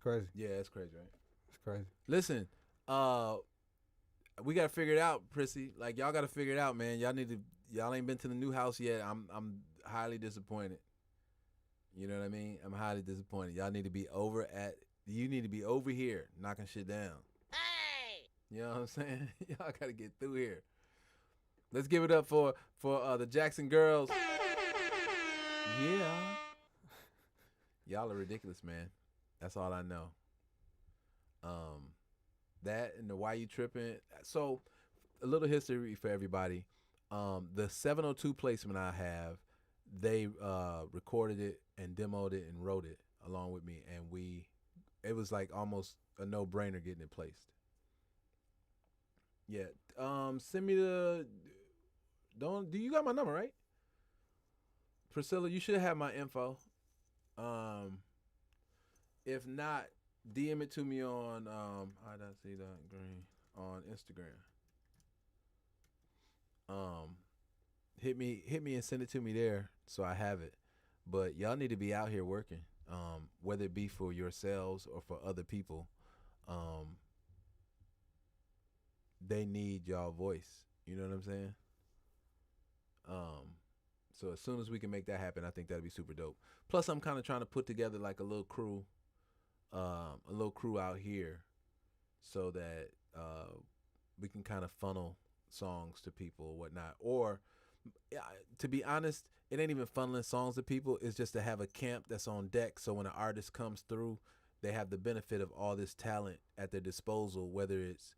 crazy. Yeah, it's crazy, right? It's crazy. Listen, we gotta figure it out, Prissy. Like y'all gotta figure it out, man. Y'all ain't been to the new house yet. I'm highly disappointed. You know what I mean? I'm highly disappointed. Y'all need to be you need to be over here knocking shit down. Hey! You know what I'm saying? Y'all gotta get through here. Let's give it up for the Jackson girls. Yeah. Y'all are ridiculous, man. That's all I know. That and the Why You Tripping. So, a little history for everybody. The 702 placement I have, they recorded it and demoed it and wrote it along with me, and it was like almost a no-brainer getting it placed. Yeah. Send me do you got my number, right? Priscilla, you should have my info. If not, DM it to me on green on Instagram. Hit me and send it to me there so I have it. But y'all need to be out here working, whether it be for yourselves or for other people. They need y'all voice. You know what I'm saying? So as soon as we can make that happen, I think that'd be super dope. Plus, I'm kind of trying to put together like a little crew out here, so that we can kind of funnel songs to people or whatnot. Or, to be honest, it ain't even funneling songs to people. It's just to have a camp that's on deck, so when an artist comes through, they have the benefit of all this talent at their disposal, whether it's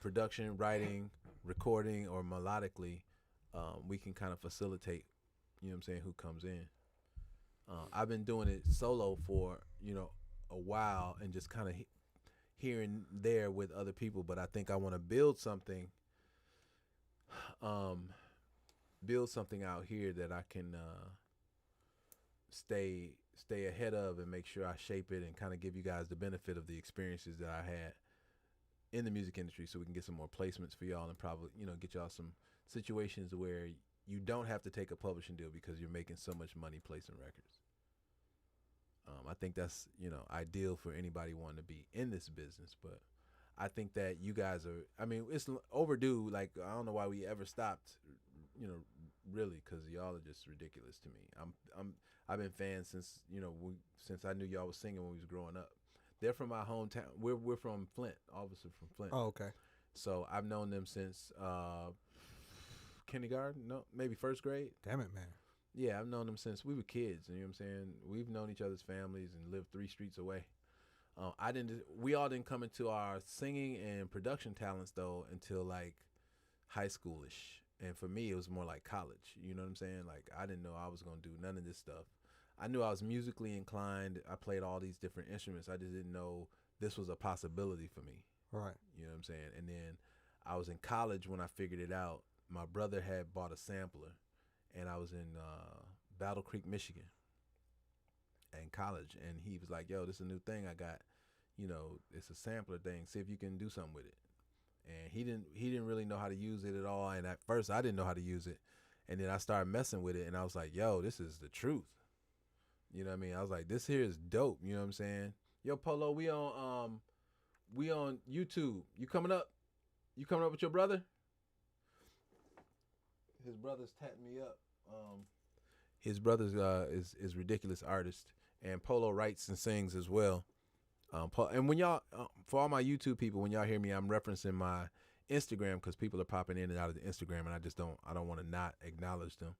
production, writing, recording, or melodically. We can kind of facilitate, you know what I'm saying, who comes in. I've been doing it solo for, a while and just kind of here and there with other people, but I think I want to build something out here that I can stay ahead of and make sure I shape it and kind of give you guys the benefit of the experiences that I had in the music industry, so we can get some more placements for y'all and probably, get y'all some situations where you don't have to take a publishing deal because you're making so much money placing records. I think that's, ideal for anybody wanting to be in this business, but I think that you guys it's overdue. Like, I don't know why we ever stopped, really, because y'all are just ridiculous to me. I've been fans since, since I knew y'all was singing when we was growing up. They're from my hometown. We're from Flint, obviously from Flint. Oh, okay. So I've known them since kindergarten, no, maybe first grade. Damn it, man. Yeah, I've known them since we were kids. You know what I'm saying? We've known each other's families and lived 3 streets away. We all didn't come into our singing and production talents though until like high schoolish. And for me, it was more like college. You know what I'm saying? Like, I didn't know I was gonna do none of this stuff. I knew I was musically inclined. I played all these different instruments. I just didn't know this was a possibility for me. Right. You know what I'm saying? And then I was in college when I figured it out. My brother had bought a sampler, and I was in Battle Creek, Michigan, in college. And he was like, yo, this is a new thing I got. It's a sampler thing. See if you can do something with it. And he didn't really know how to use it at all. And at first, I didn't know how to use it. And then I started messing with it, and I was like, yo, this is the truth. You know what I mean? I was like, this here is dope. You know what I'm saying? Yo, Polo, we on YouTube. You coming up? You coming up with your brother? His brother's tatting me up. His brother's is ridiculous artist, and Polo writes and sings as well. And when y'all, for all my YouTube people, when y'all hear me, I'm referencing my Instagram because people are popping in and out of the Instagram, and I don't want to not acknowledge them.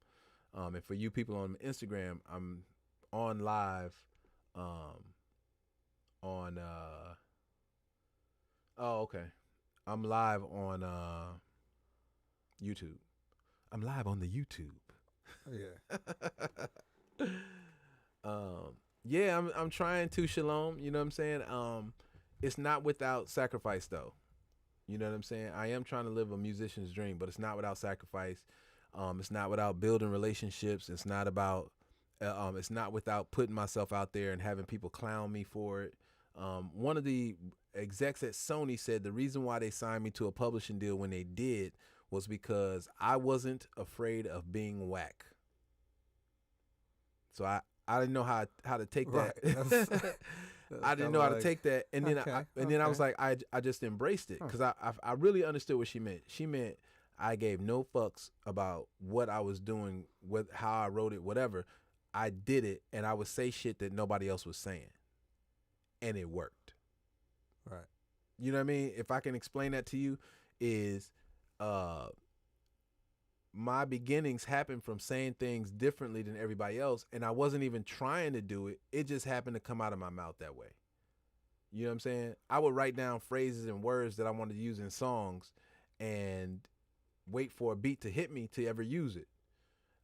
And for you people on Instagram, I'm on live I'm live on YouTube. I'm live on the YouTube. Yeah. I'm trying to, Shalom, you know what I'm saying? It's not without sacrifice though. You know what I'm saying? I am trying to live a musician's dream, but it's not without sacrifice. It's not without building relationships. It's not without putting myself out there and having people clown me for it. One of the execs at Sony said the reason why they signed me to a publishing deal when they did was because I wasn't afraid of being whack. So I I didn't know how to take Right. that. I didn't know how to take that, and then okay, I was like, I just embraced it because I really understood what she meant. She meant I gave no fucks about what I was doing, how I wrote it, whatever. I did it, and I would say shit that nobody else was saying, and it worked. Right. You know what I mean? If I can explain that to you, is my beginnings happened from saying things differently than everybody else, and I wasn't even trying to do it. It just happened to come out of my mouth that way. You know what I'm saying? I would write down phrases and words that I wanted to use in songs and wait for a beat to hit me to ever use it.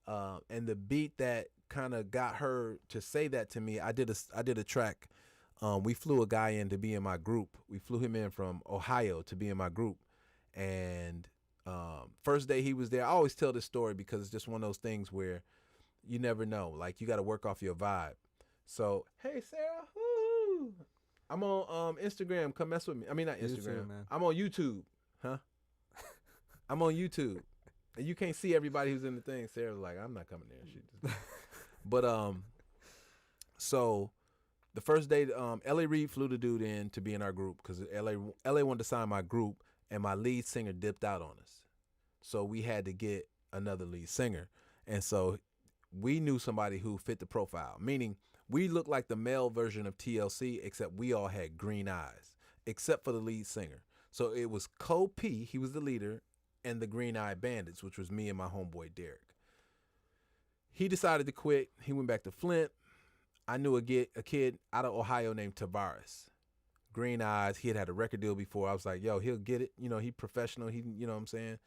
And the beat that kind of got her to say that to me, I did a track. We flew a guy in to be in my group. We flew him in from Ohio to be in my group. And first day he was there, I always tell this story because it's just one of those things where you never know. Like, you got to work off your vibe. So, hey, Sarah. Woo! I'm on Instagram. Come mess with me. I mean, not Instagram. YouTube, man. I'm on YouTube. Huh? I'm on YouTube. And you can't see everybody who's in the thing. Sarah's like, I'm not coming there. She just... But, so the first day, L.A. Reid flew the dude in to be in our group because L.A. wanted to sign my group, and my lead singer dipped out on us. So we had to get another lead singer. And so we knew somebody who fit the profile, meaning we looked like the male version of TLC, except we all had green eyes, except for the lead singer. So it was Cole P, he was the leader, and the Green Eye Bandits, which was me and my homeboy Derek. He decided to quit. He went back to Flint. I knew a kid out of Ohio named Tavares. Green eyes. He had a record deal before. I was like, yo, he'll get it. You know, he professional. He, you know what I'm saying?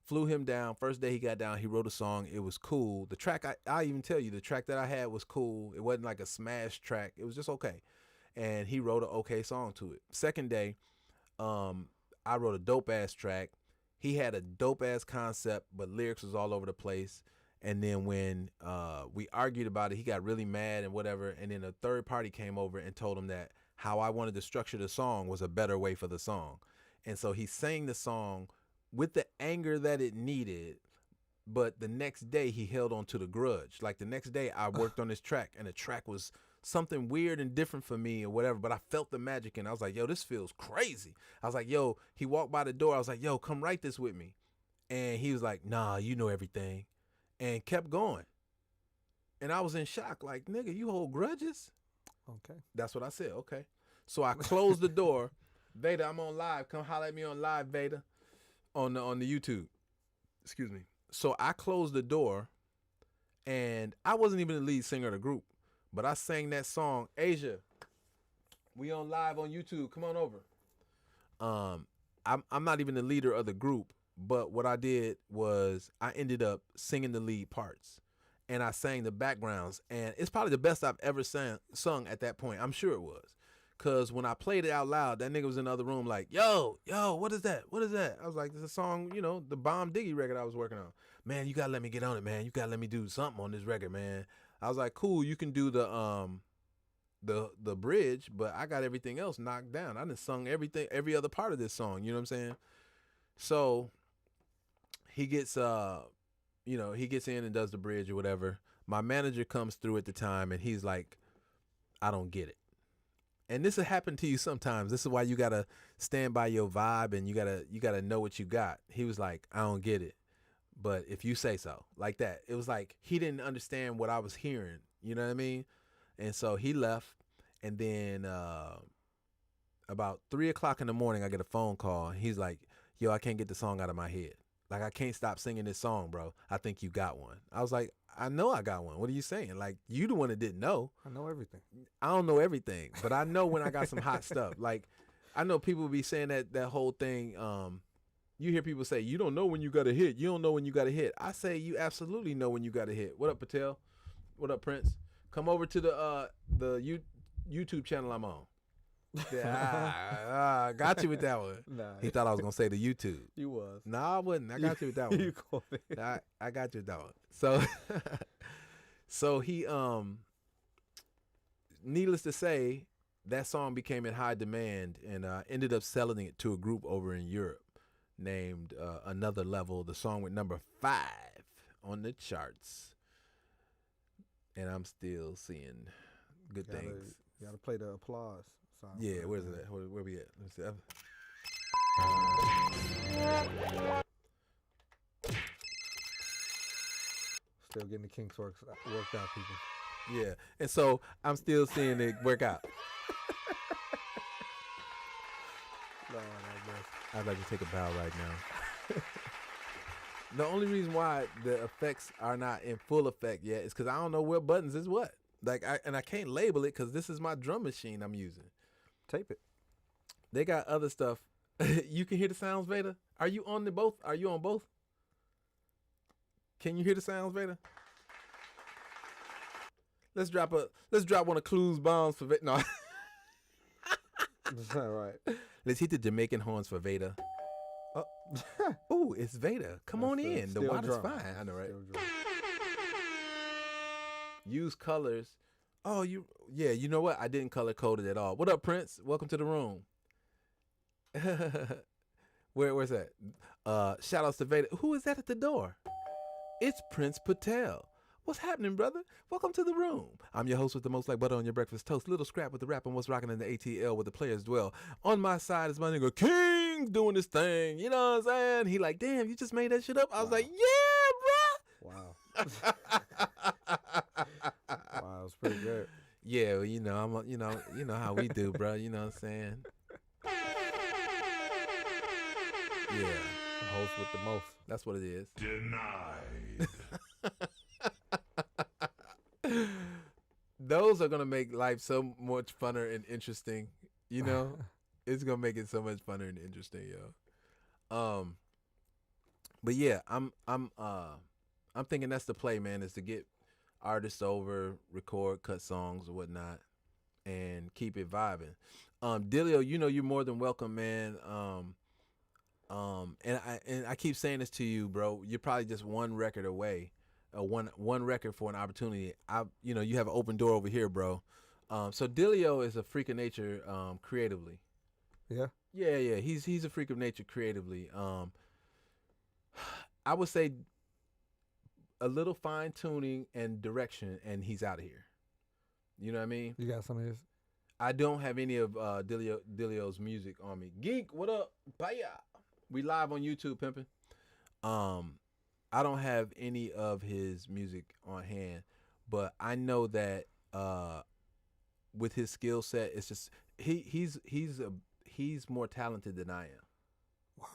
Flew him down. First day he got down, he wrote a song. It was cool. The track, I even tell you, the track that I had was cool. It wasn't like a smash track. It was just okay. And he wrote an okay song to it. Second day, I wrote a dope-ass track. He had a dope-ass concept, but lyrics was all over the place. And then when we argued about it, he got really mad and whatever. And then a third party came over and told him that how I wanted to structure the song was a better way for the song. And so he sang the song with the anger that it needed. But the next day he held on to the grudge. Like the next day I worked on this track, and the track was something weird and different for me or whatever. But I felt the magic, and I was like, yo, this feels crazy. I was like, yo, he walked by the door. I was like, yo, come write this with me. And he was like, nah, you know everything. And kept going. And I was in shock, like, nigga, you hold grudges? Okay. That's what I said, okay. So I closed the door. Veda, I'm on live. Come holler at me on live, Veda, on the YouTube. Excuse me. So I closed the door, and I wasn't even the lead singer of the group, but I sang that song, Asia, we on live on YouTube. Come on over. I'm not even the leader of the group, but what I did was I ended up singing the lead parts, and I sang the backgrounds, and it's probably the best I've ever sung at that point. I'm sure it was, because when I played it out loud, that nigga was in the other room like, yo, what is that? What is that? I was like, this is a song, you know, the Bomb Diggy record I was working on. Man, you got to let me get on it, man. You got to let me do something on this record, man. I was like, cool, you can do the bridge, but I got everything else knocked down. I done sung every other part of this song, you know what I'm saying? So he gets he gets in and does the bridge or whatever. My manager comes through at the time, and he's like, I don't get it. And this will happen to you sometimes. This is why you gotta stand by your vibe, and you gotta know what you got. He was like, I don't get it, but if you say so, like that. It was like he didn't understand what I was hearing. You know what I mean? And so he left, and then about 3:00 in the morning, I get a phone call. He's like, yo, I can't get the song out of my head. Like, I can't stop singing this song, bro. I think you got one. I was like, I know I got one. What are you saying? Like, you the one that didn't know. I know everything. I don't know everything, but I know when I got some hot stuff. Like, I know people be saying that whole thing. You hear people say, you don't know when you got a hit. You don't know when you got a hit. I say, you absolutely know when you got a hit. What up, Patel? What up, Prince? Come over to the YouTube channel I'm on. Yeah, I got you with that one. Nah, He thought I was going to say the YouTube. you was. Nah, I wasn't. I got you with that one. You called it. I got you with that one. So he, needless to say, that song became in high demand, and ended up selling it to a group over in Europe named Another Level. The song went number 5 on the charts. and I'm still seeing good things. You gotta play the applause song. Yeah, where's it at? Where we at? Let's see. Still getting the kinks worked out, people. Yeah, and so I'm still seeing it work out. Lord, I guess. I'd like to take a bow right now. The only reason why the effects are not in full effect yet is because I don't know what buttons is what. Like, I can't label it because this is my drum machine I'm using. Tape it. They got other stuff. You can hear the sounds, Veda? Are you on the both? Are you on both? Can you hear the sounds, Veda? Let's drop one of Clue's bombs for Veda. No. That's all right. Let's hit the Jamaican horns for Veda. Oh, ooh, it's Veda. Come on in. The water's fine. I know, right? Use colors. Oh, you know what? I didn't color code it at all. What up, Prince? Welcome to the room. Where's that? Shout outs to Veda. Who is that at the door? It's Prince Patel. What's happening, brother? Welcome to the room. I'm your host with the most like butter on your breakfast toast. Little scrap with the rap and what's rocking in the ATL where the players dwell. On my side is my nigga King doing this thing. You know what I'm saying? He like, damn, you just made that shit up? I was like, yeah, Wow. Wow, it's pretty good. Yeah, well, you know, you know how we do, bro. You know what I'm saying? Yeah. Host with the most. That's what it is. Denied. Those are gonna make life so much funner and interesting. You know, it's gonna make it so much funner and interesting, yo. But yeah, I'm thinking that's the play, man. Is to get artists over, record, cut songs or whatnot, and keep it vibing. Dilio, you know you're more than welcome, man. And I keep saying this to you, bro. You're probably just one record away. One record for an opportunity. You have an open door over here, bro. So Dilio is a freak of nature, creatively. Yeah. Yeah. He's a freak of nature creatively. I would say a little fine tuning and direction, and he's out of here. You know what I mean? You got some of his? I don't have any of Dilio's music on me. Geek, what up? Baya. We live on YouTube, pimping. I don't have any of his music on hand, but I know that with his skill set, it's just he's more talented than I am. Wow.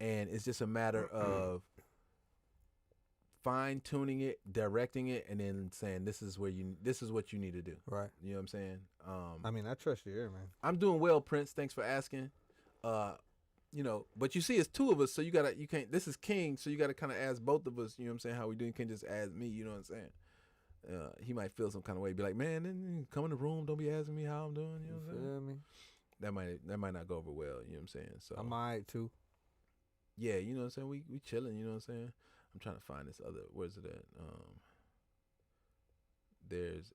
And it's just a matter of fine tuning it, directing it, and then saying this is what you need to do. Right. You know what I'm saying? I mean, I trust your ear, man. I'm doing well, Prince. Thanks for asking. But you see, it's two of us, so you can't. This is King, so you gotta kind of ask both of us. You know what I'm saying? How we doing? You can't just ask me. You know what I'm saying? He might feel some kind of way, be like, man, then come in the room, don't be asking me how I'm doing. You know what I'm saying? Feel me? That might not go over well. You know what I'm saying? So I'm alright too. yeah, you know what I'm saying? We chilling. You know what I'm saying? I'm trying to find this other. Where's it at? There's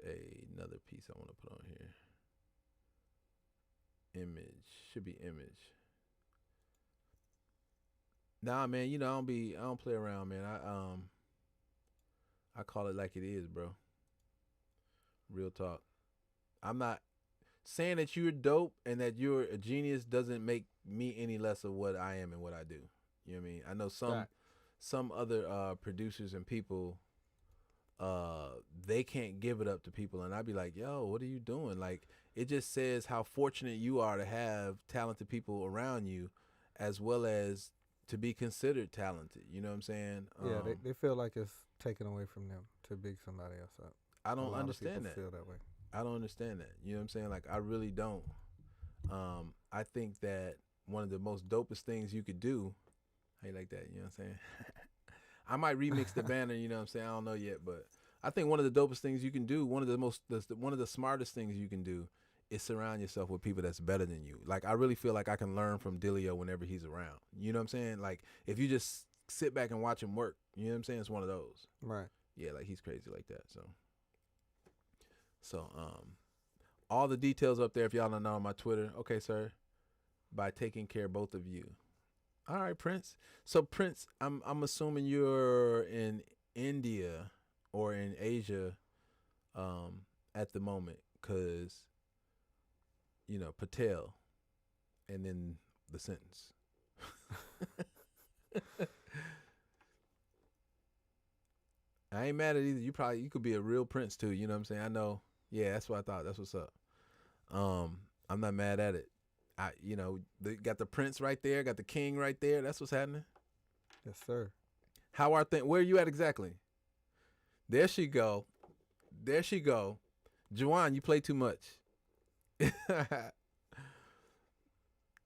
another piece I want to put on here. Image should be image. Nah, man, I don't play around, man. I call it like it is, bro. Real talk. I'm not saying that you're dope and that you're a genius doesn't make me any less of what I am and what I do. You know what I mean? I know some other producers and people, they can't give it up to people, and I'd be like, yo, what are you doing? Like, it just says how fortunate you are to have talented people around you, as well as to be considered talented. You know what I'm saying? Yeah, they feel like it's taken away from them to big somebody else up. I don't understand that. Feel that way. I don't understand that. You know what I'm saying? Like, I really don't. I think that one of the most dopest things you could do, how you like that? You know what I'm saying? I might remix the banner, you know what I'm saying? I don't know yet, but I think one of the dopest things you can do, one of the smartest things you can do is surround yourself with people that's better than you. Like, I really feel like I can learn from Dilio whenever he's around. You know what I'm saying? Like, if you just sit back and watch him work, you know what I'm saying? It's one of those. Right. Yeah, like, he's crazy like that. So all the details up there if y'all don't know on my Twitter. Okay, sir. By taking care of both of you. All right, Prince. So, Prince, I'm assuming you're in India or in Asia at the moment, because Patel, and then the sentence. I ain't mad at either. You could be a real prince too. You know what I'm saying? I know. Yeah, that's what I thought. That's what's up. I'm not mad at it. They got the prince right there, got the king right there. That's what's happening. Yes, sir. How are things? Where are you at exactly? There she go. There she go. Juwan, you play too much.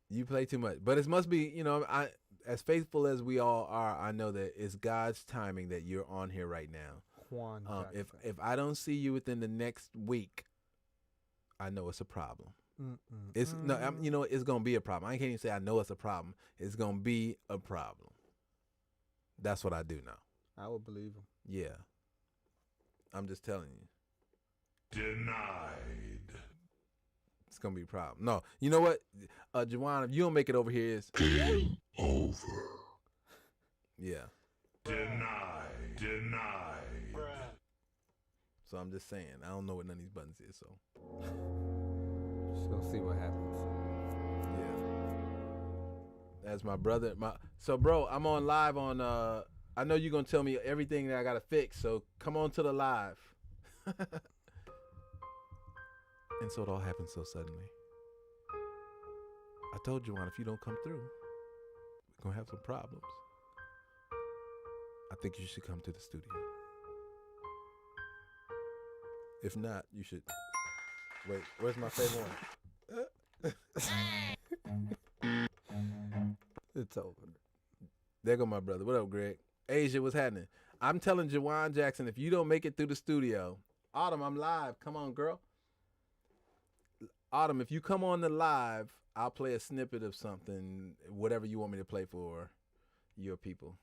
You play too much. But it must be, as faithful as we all are, I know that it's God's timing that you're on here right now. Juan If I don't see you within the next week, I know it's a problem. It's gonna be a problem. I can't even say I know it's a problem. It's gonna be a problem. That's what I do now. I would believe him. Yeah. I'm just telling you. Denied. It's gonna be a problem. No, you know what, Juwan, if you don't make it over here, it's Game over. Yeah. Denied. Denied. So I'm just saying, I don't know what none of these buttons is. So Just gonna see what happens. yeah. That's my brother. So bro, I'm on live on. I know you're gonna tell me everything that I gotta fix. So come on to the live. And so it all happened so suddenly. I told Juwan, if you don't come through, we're gonna have some problems. I think you should come to the studio. If not, you should. Wait, where's my favorite one? It's over. There go my brother. What up, Greg? Asia, what's happening? I'm telling Juwan Jackson, if you don't make it through the studio, Autumn, I'm live. Come on, girl. Autumn, if you come on the live, I'll play a snippet of something, whatever you want me to play for your people.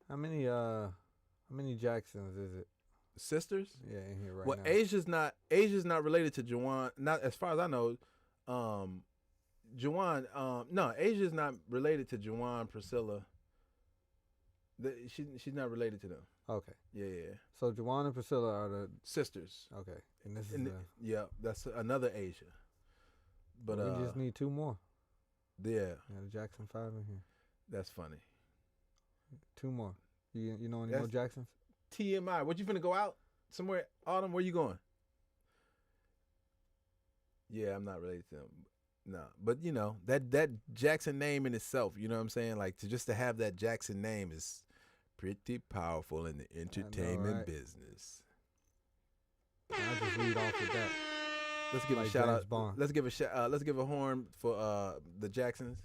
How many Jacksons is it? Sisters? Yeah, in here right Well, now. Asia's not related to Juwan. Not as far as I know. Juwan, no, Asia's not related to Juwan, Priscilla. She's not related to them. Okay. Yeah. So Juwan and Priscilla are the Sisters. okay, and this is And yeah, that's another Asia. But we just need two more. yeah, Yeah, the Jackson 5 in here. that's funny. Two more. You know any That's- more Jacksons? TMI, what you finna go out somewhere? Autumn, where you going? Yeah, I'm not related to them. No, but that Jackson name in itself, you know what I'm saying? Like to have that Jackson name is pretty powerful in the entertainment right? business. I'll just lead off with that. Let's give Like a shout James out. Bond. Let's give a horn for the Jacksons.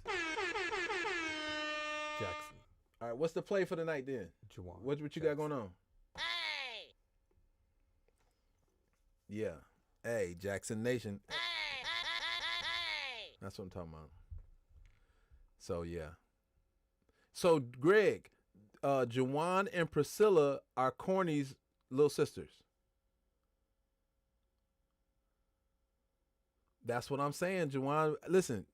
Jackson. All right, what's the play for the night then? Juwan. What you got going on? Yeah. Hey, Jackson Nation. That's what I'm talking about. So yeah. So Greg, Juwan and Priscilla are Corny's little sisters. That's what I'm saying, Juwan. Listen,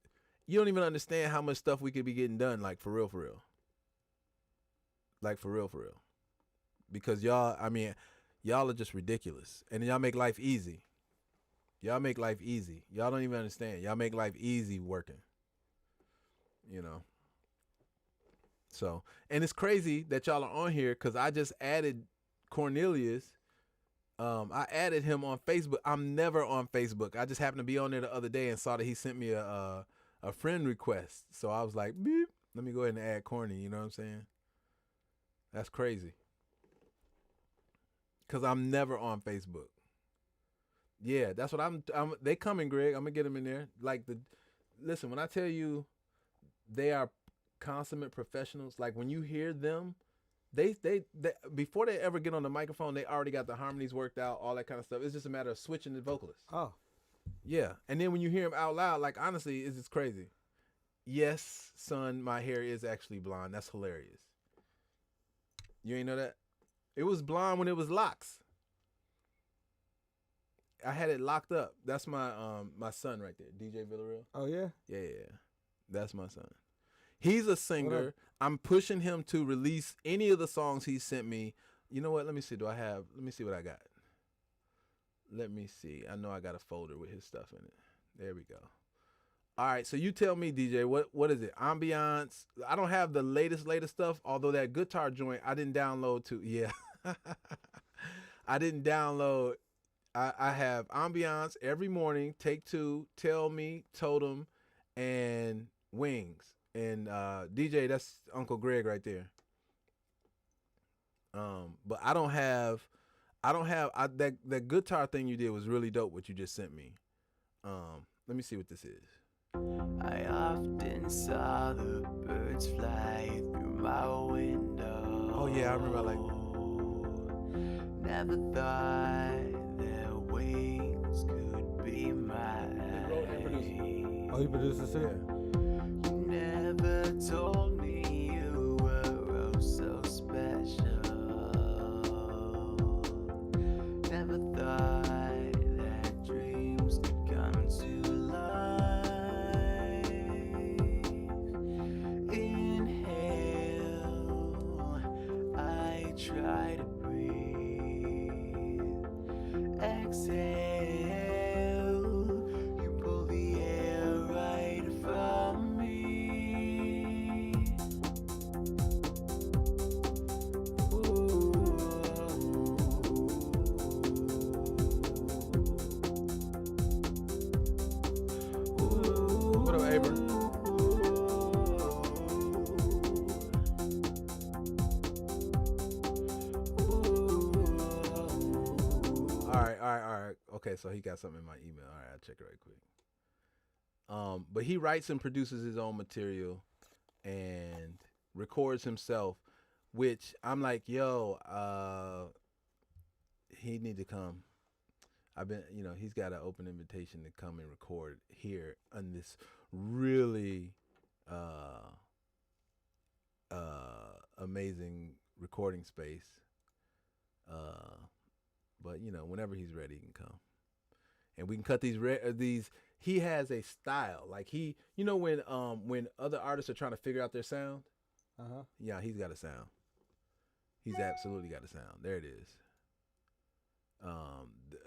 you don't even understand how much stuff we could be getting done, like for real. Like for real. Because y'all are just ridiculous. And y'all make life easy. Y'all make life easy. Y'all don't even understand. Y'all make life easy working. So, and it's crazy that y'all are on here because I just added Cornelius. I added him on Facebook. I'm never on Facebook. I just happened to be on there the other day and saw that he sent me a friend request. So I was like, beep, let me go ahead and add Corny. You know what I'm saying? That's crazy. Because I'm never on Facebook. Yeah, that's what they coming, Greg. I'm going to get them in there. Listen, when I tell you they are consummate professionals, like when you hear them, they before they ever get on the microphone, they already got the harmonies worked out, all that kind of stuff. It's just a matter of switching the vocalists. Oh. Yeah. And then when you hear them out loud, like honestly, it's just crazy. Yes, son, my hair is actually blonde. That's hilarious. You ain't know that? It was blonde when it was locks. I had it locked up. That's my my son right there, DJ Villarreal. Oh yeah. Yeah. That's my son. He's a singer. What up? I'm pushing him to release any of the songs he sent me. You know what? Let me see. Let me see what I got. let me see. I know I got a folder with his stuff in it. There we go. All right, so you tell me, DJ, what is it? Ambiance. I don't have the latest stuff, although that guitar joint I didn't download too. Yeah. I didn't download. I have Ambiance every morning, Take Two, Tell Me, Totem, and Wings. And DJ, that's Uncle Greg right there. But I don't have that guitar thing you did was really dope. What you just sent me. Let me see what this is. I often saw the birds fly through my window. Oh yeah, I remember. I like. Never thought their wings could be mine. Oh, you produced this too? You never told me you were oh so special. Never thought that dreams could come to life. Inhale, I try to breathe. Exhale, you pull the air right from me. What up, Abram? All right. Okay, so he got something in my email. All right, I'll check it right quick. But he writes and produces his own material and records himself, which I'm like, yo, he need to come. I've been, he's got an open invitation to come and record here on this really amazing recording space. But whenever he's ready, he can come, and we can cut these. He has a style, like when other artists are trying to figure out their sound. Yeah, he's got a sound. He's absolutely got a sound. There it is.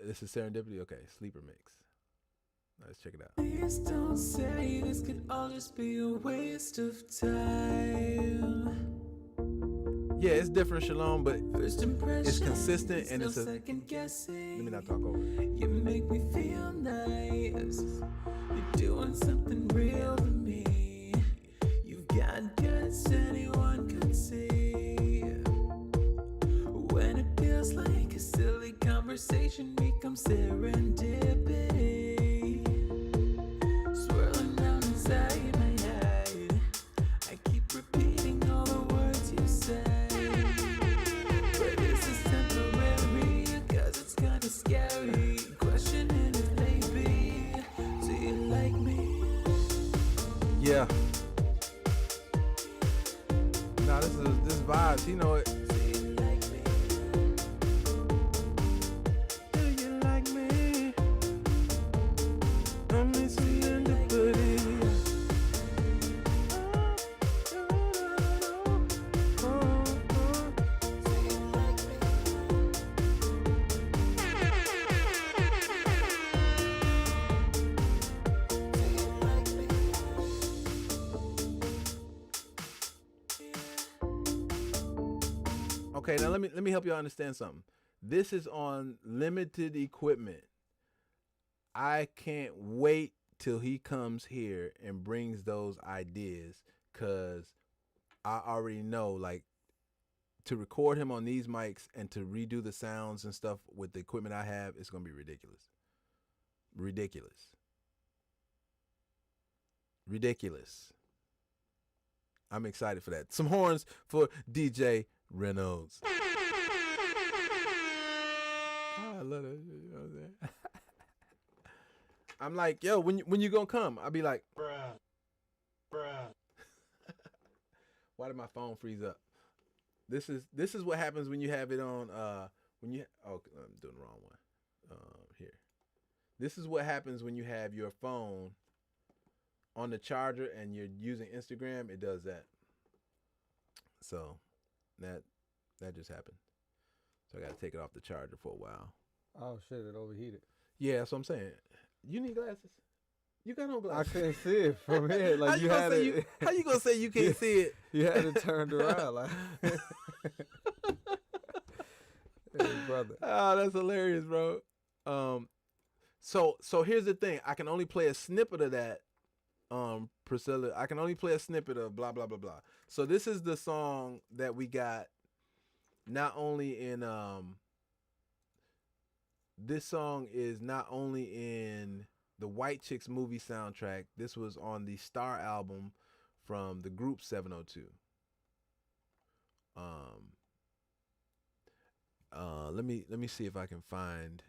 This is Serendipity. Okay, Sleeper Mix. Let's check it out. Please don't say this could all just be a waste of time. Yeah, it's different, Shalom, but First impression, it's consistent and no it's a. second guessing. Let me not talk over it. You make me feel nice. You're doing something real to me. You've got guts anyone could see. When it feels like a silly conversation becomes serendipity. Swirling down inside my head, I keep repeating all the words you say. But this is temporary, cause it's kinda scary. Questioning if maybe, do you like me? Yeah. Nah, this vibes. You know it. Do you like me? Do you like me? I'm missing serendipity. Okay, now let me help you understand something. This is on limited equipment. I can't wait till he comes here and brings those ideas, cause I already know, like, to record him on these mics and to redo the sounds and stuff with the equipment I have, it's gonna be ridiculous. Ridiculous. I'm excited for that. Some horns for DJ Reynolds. I love that shit, you know what I'm saying? I'm like, yo, when you gonna come? I'll be like, bruh. Why did my phone freeze up? This is what happens when you have it on I'm doing the wrong one. Here. This is what happens when you have your phone on the charger and you're using Instagram. It does that. So that just happened. So I got to take it off the charger for a while. Oh shit! It overheated. Yeah, that's what I'm saying. You need glasses. You got no I glasses. couldn't see it from here. Like you had it. How you gonna say you can't see it? You had it turned around. Like, hey, brother. Oh, that's hilarious, bro. So here's the thing. I can only play a snippet of that, Priscilla. I can only play a snippet of blah blah blah blah. So this is the song that we got. Not only in this song is not only in the White Chicks movie soundtrack. This was on the Star album from the group 702. Let me see if I can find.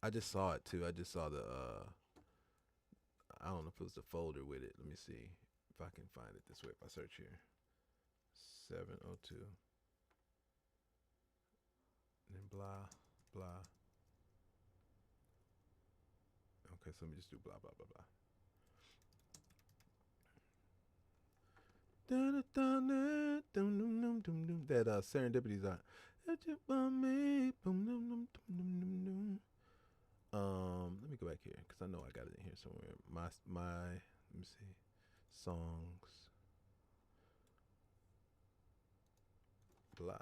I just saw it too. I just saw the I don't know if it was the folder with it. Let me see if I can find it this way. If I search here, 702, and then blah blah. Okay, so let me just do blah blah blah blah. That Serendipity's on. Let me go back here because I know I got it in here somewhere. My let me see, songs, blah.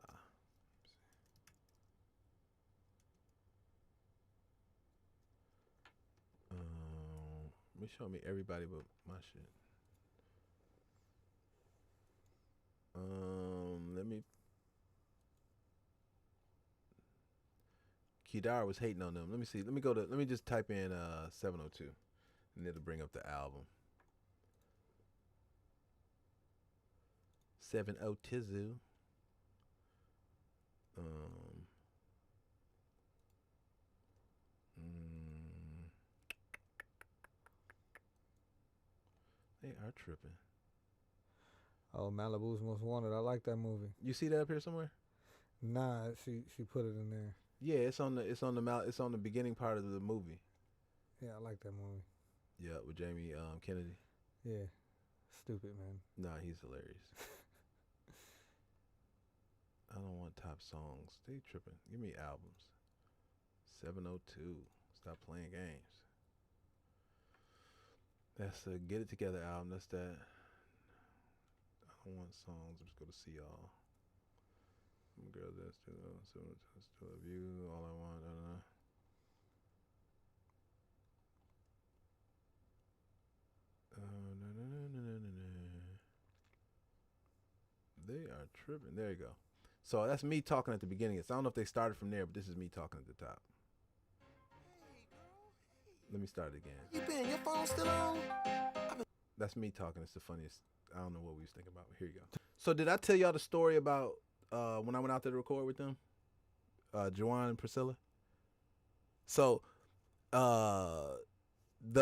Let me show me everybody but my shit. Let me. Kedar was hating on them. Let me see. Let me just type in 702 and it'll bring up the album. 702. They are tripping. Oh, Malibu's Most Wanted. I like that movie. You see that up here somewhere? Nah, she put it in there. Yeah, it's on the beginning part of the movie. Yeah, I like that movie. Yeah, with Jamie Kennedy. Yeah, stupid man. Nah, he's hilarious. I don't want top songs. They tripping. Give me albums. 702. Stop playing games. That's the Get It Together album. That's that. I don't want songs. I'm just going to see y'all. Girl, that's still love you. All I want. They are tripping. There you go. So that's me talking at the beginning. So I don't know if they started from there, but this is me talking at the top. Let me start it again. You been? Your phone still on? That's me talking. It's the funniest. I don't know what we was thinking about. Here you go. So did I tell y'all the story about when I went out there to record with them? Juwan and Priscilla? So the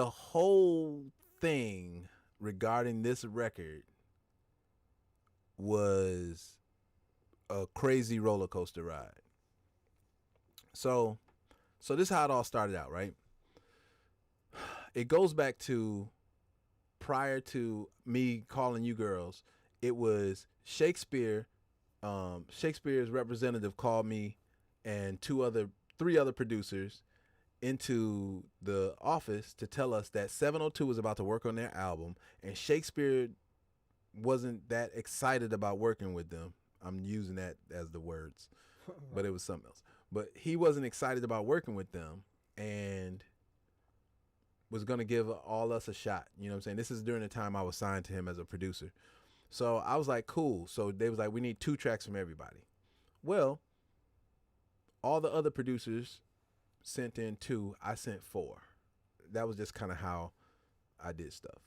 whole thing regarding this record was a crazy roller coaster ride. So this is how it all started out, right? It goes back to prior to me calling you girls. It was Shakespeare. Shakespeare's representative called me and three other producers into the office to tell us that 702 was about to work on their album, and Shakespeare wasn't that excited about working with them. I'm using that as the words, but it was something else. But he wasn't excited about working with them and was going to give all us a shot. You know what I'm saying? This is during the time I was signed to him as a producer. So I was like, cool. So they was like, we need 2 tracks from everybody. Well, all the other producers sent in 2. I sent 4. That was just kind of how I did stuff.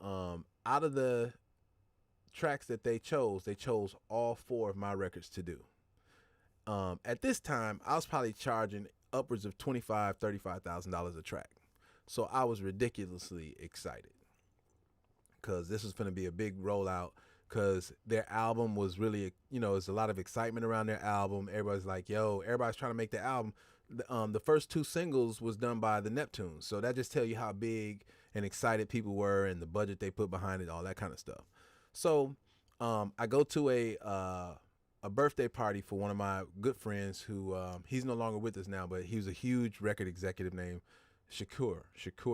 Out of the tracks that they chose all 4 of my records to do. At this time, I was probably charging upwards of $25,000, $35,000 a track. So I was ridiculously excited because this was going to be a big rollout, because their album was really, there's a lot of excitement around their album. Everybody's like, yo, everybody's trying to make the album. The first 2 singles was done by the Neptunes. So that just tell you how big and excited people were and the budget they put behind it, all that kind of stuff. So I go to a birthday party for one of my good friends who he's no longer with us now, but he was a huge record executive named Shakur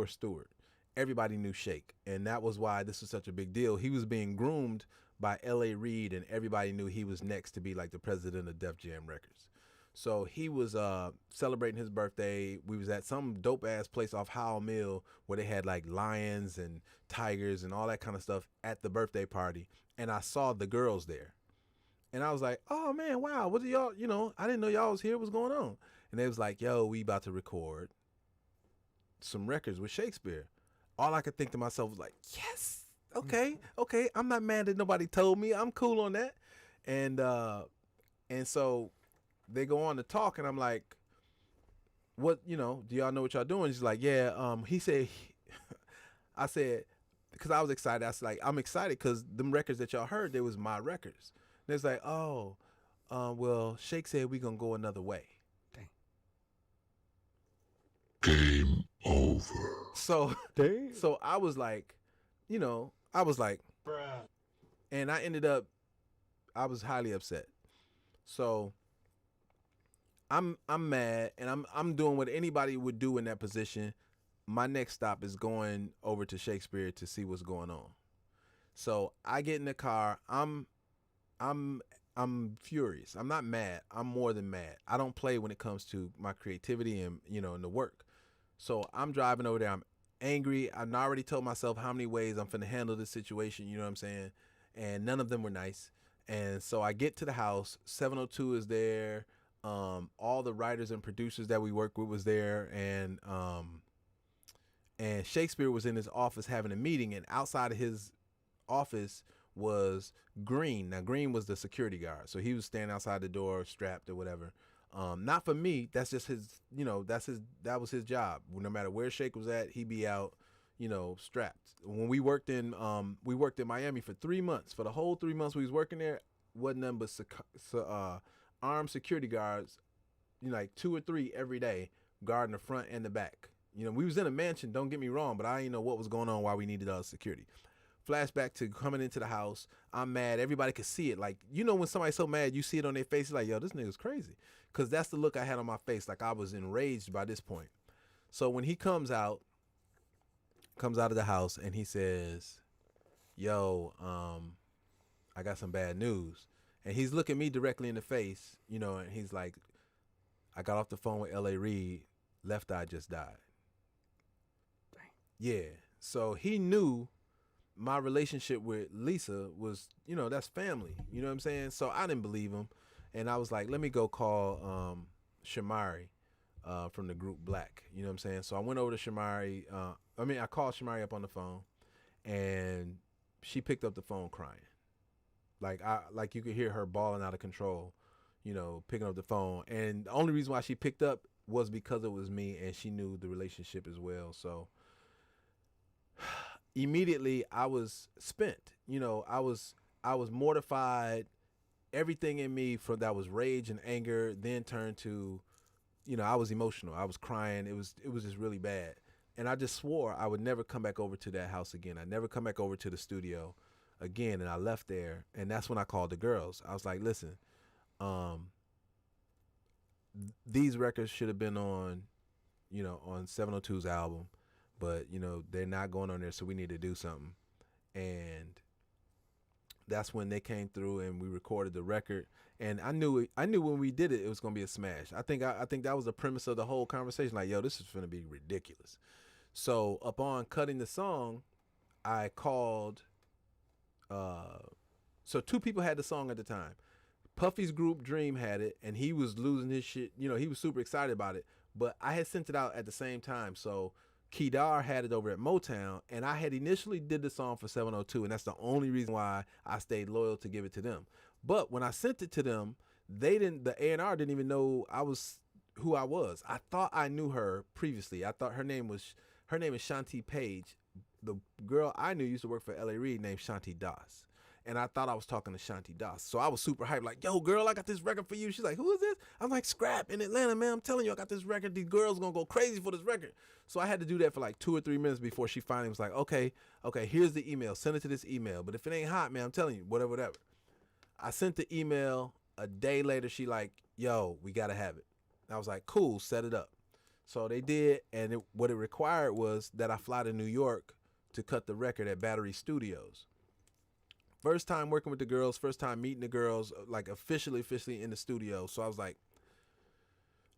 Stewart. Everybody knew Shake, and that was why this was such a big deal. He was being groomed by L.A. Reid, and everybody knew he was next to be like the president of Def Jam Records. So he was celebrating his birthday. We was at some dope ass place off Howell Mill where they had like lions and tigers and all that kind of stuff at the birthday party. And I saw the girls there. And I was like, oh man, wow, what do y'all, I didn't know y'all was here. What's going on? And they was like, yo, we about to record some records with Shakespeare. All I could think to myself was like, yes, okay. I'm not mad that nobody told me. I'm cool on that. And so they go on to talk, and I'm like, what, do y'all know what y'all doing? He's like, yeah. He said, I said, because I was excited. I was like, I'm excited because them records that y'all heard, they was my records. And it's like, oh, well, Shake said we gonna go another way. Dang. Game over. So, Dang. so I was like, Bruh. and I was highly upset. So I'm mad, and I'm doing what anybody would do in that position. My next stop is going over to Shakespeare to see what's going on. So I get in the car. I'm furious. I'm not mad. I'm more than mad. I don't play when it comes to my creativity and and the work. So I'm driving over there. I'm angry. I've already told myself how many ways I'm finna handle this situation. You know what I'm saying? And none of them were nice. And so I get to the house. 702 is there. All the writers and producers that we work with was there, and Shakespeare was in his office having a meeting, and outside of his office was Green. Now Green was the security guard, so he was standing outside the door strapped or whatever. Not for me. That's just his. That was his job. No matter where Shake was at, he'd be out, strapped. When we worked in Miami for 3 months. For the whole 3 months we was working there, wasn't nothing but armed security guards, like 2 or 3 every day, guarding the front and the back. We was in a mansion, don't get me wrong, but I didn't know what was going on, why we needed security. Flashback to coming into the house. I'm mad. Everybody could see it. Like, when somebody's so mad, you see it on their face, like, yo, this nigga's crazy. Because that's the look I had on my face. Like, I was enraged by this point. So when he comes out of the house, and he says, yo, I got some bad news. And he's looking me directly in the face, and he's like, I got off the phone with L.A. Reid. Left Eye just died. Dang. Yeah. So he knew my relationship with Lisa was, that's family. You know what I'm saying? So I didn't believe him. And I was like, let me go call Shamari from the group Black. You know what I'm saying? So I went over to Shamari. I called Shamari up on the phone, and she picked up the phone crying. Like you could hear her bawling out of control, picking up the phone. And the only reason why she picked up was because it was me, and she knew the relationship as well. So immediately I was spent. I was mortified. Everything in me from that was rage and anger then turned to, I was emotional. I was crying. It was just really bad. And I just swore I would never come back over to that house again. I'd never come back over to the studio again. And I left there, and that's when I called the girls. I was like, listen, these records should have been on 702's album, but they're not going on there, so we need to do something. And that's when they came through and we recorded the record. And I knew when we did it, it was gonna be a smash. I think that was the premise of the whole conversation. Like, yo, this is gonna be ridiculous. So upon cutting the song, I called. So 2 people had the song at the time. Puffy's group Dream had it, and he was losing his shit. He was super excited about it. But I had sent it out at the same time. So Kedar had it over at Motown, and I had initially did the song for 702, and that's the only reason why I stayed loyal to give it to them. But when I sent it to them, the A&R didn't even know who I was. I thought I knew her previously. I thought her name is Shanti Page. The girl I knew used to work for L.A. Reid named Shanti Das. And I thought I was talking to Shanti Das. So I was super hyped, like, yo, girl, I got this record for you. She's like, who is this? I'm like, Scrap in Atlanta, man. I'm telling you, I got this record. These girls going to go crazy for this record. So I had to do that for like 2 or 3 minutes before she finally was like, okay, here's the email. Send it to this email. But if it ain't hot, man, I'm telling you, whatever. I sent the email, A day later, she like, yo, we gotta have it. I was like, cool, set it up. So they did, and what it required was that I fly to New York to cut the record at Battery Studios. First time working with the girls, first time meeting the girls, like officially in the studio. So I was like,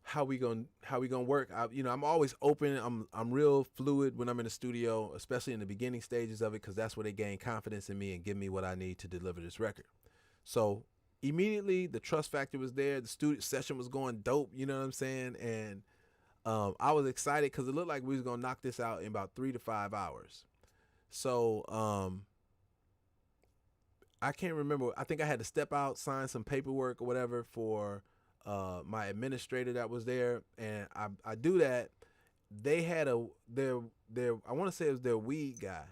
how we gonna work? I'm always open. I'm real fluid when I'm in the studio, especially in the beginning stages of it, because that's where they gain confidence in me and give me what I need to deliver this record. So immediately the trust factor was there. The studio session was going dope. You know what I'm saying? And I was excited because it looked like we was gonna knock this out in about 3 to 5 hours. So I can't remember. I think I had to step out, sign some paperwork or whatever for my administrator that was there, and I do that. They had their I want to say it was their weed guy.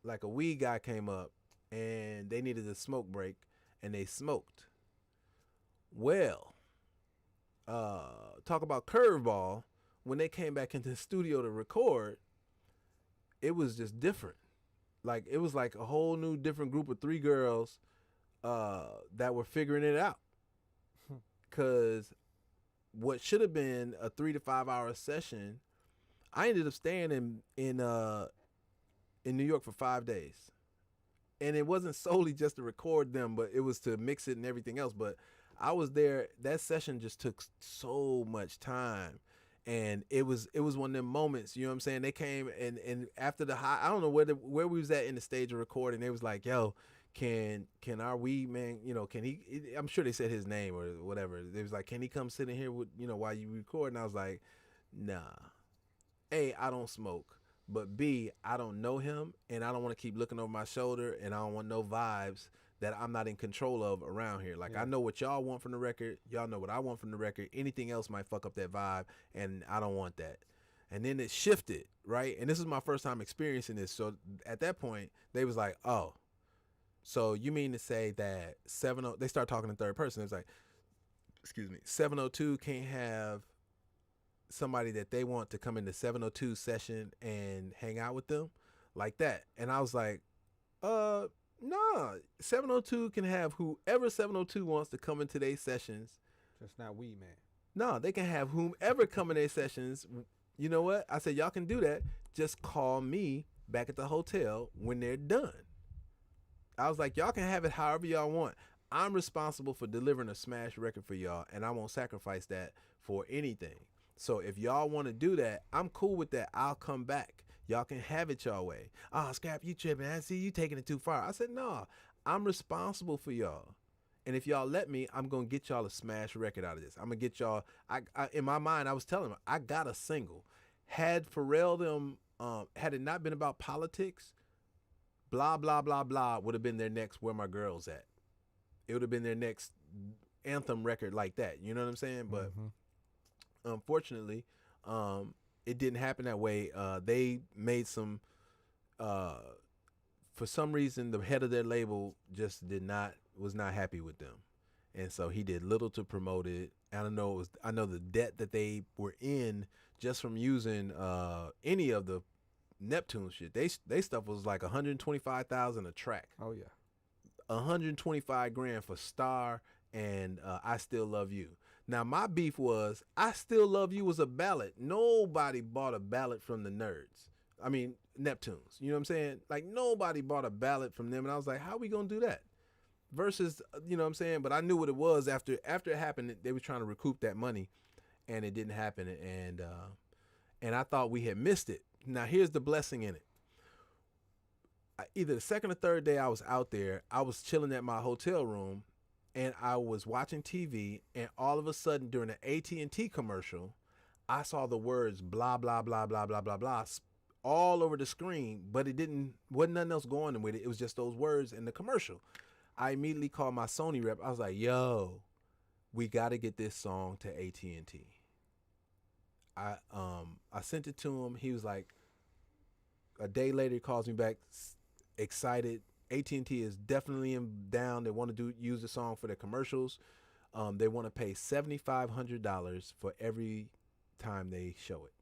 Like a weed guy came up, and they needed a smoke break, and they smoked. Well, talk about curveball. When they came back into the studio to record, it was just different. Like it was like a whole new different group of 3 girls that were figuring it out. Cause what should have been a 3 to 5 hour session, I ended up staying in New York for 5 days. And it wasn't solely just to record them, but it was to mix it and everything else. But I was there. That session just took so much time. And it was one of them moments, you know what I'm saying? They came and after the high, I don't know where we was at in the stage of recording. They was like, yo, can our weed man, can he, I'm sure they said his name or whatever. They was like, can he come sit in here with, while you record? And I was like, nah. A, I don't smoke. But B, I don't know him, and I don't want to keep looking over my shoulder, and I don't want no vibes that I'm not in control of around here. Like, I know what y'all want from the record. Y'all know what I want from the record. Anything else might fuck up that vibe, and I don't want that. And then it shifted, right? And this is my first time experiencing this. So at that point, they was like, oh, so you mean to say that they start talking in third person. It's like, excuse me, 702 can't have somebody that they want to come in the 702 session and hang out with them like that. And I was like, nah, 702 can have whoever 702 wants to come into their sessions. Just not weed man. No, they can have whomever come in their sessions. You know what? I said, y'all can do that. Just call me back at the hotel when they're done. I was like, y'all can have it however y'all want. I'm responsible for delivering a smash record for y'all, and I won't sacrifice that for anything. So if y'all want to do that, I'm cool with that. I'll come back. Y'all can have it y'all way. Oh, Scrap, you tripping. I see you taking it too far. I said, no, I'm responsible for y'all. And if y'all let me, I'm going to get y'all a smash record out of this. I'm going to get y'all, I in my mind, I was telling them, I got a single. Had Pharrell them, had it not been about politics, blah, blah, blah, blah, would have been their next Where My Girls At. It would have been their next anthem record like that. You know what I'm saying? But unfortunately, it didn't happen that way. They made some, for some reason, the head of their label just was not happy with them. And so he did little to promote it. I know the debt that they were in just from using any of the Neptune shit. They stuff was like $125,000 a track. Oh yeah. $125,000 for Star and I Still Love You. Now my beef was I Still Love You was a ballad. Nobody bought a ballad from the Nerds. I mean Neptunes. You know what I'm saying? Like nobody bought a ballad from them, and I was like, how we gonna do that? Versus, you know what I'm saying? But I knew what it was after it happened. They were trying to recoup that money, and it didn't happen. And I thought we had missed it. Now here's the blessing in it. Either the second or third day I was out there, I was chilling at my hotel room, and I was watching TV, and all of a sudden during the AT&T commercial, I saw the words blah blah blah blah blah blah blah all over the screen, but wasn't nothing else going on with it. It was just those words in the commercial. I immediately called my Sony rep. I was like, yo, we got to get this song to AT&T. I sent it to him. He was like, a day later, he calls me back, excited. AT&T is definitely down. They want to use the song for their commercials. They want to pay $7,500 for every time they show it.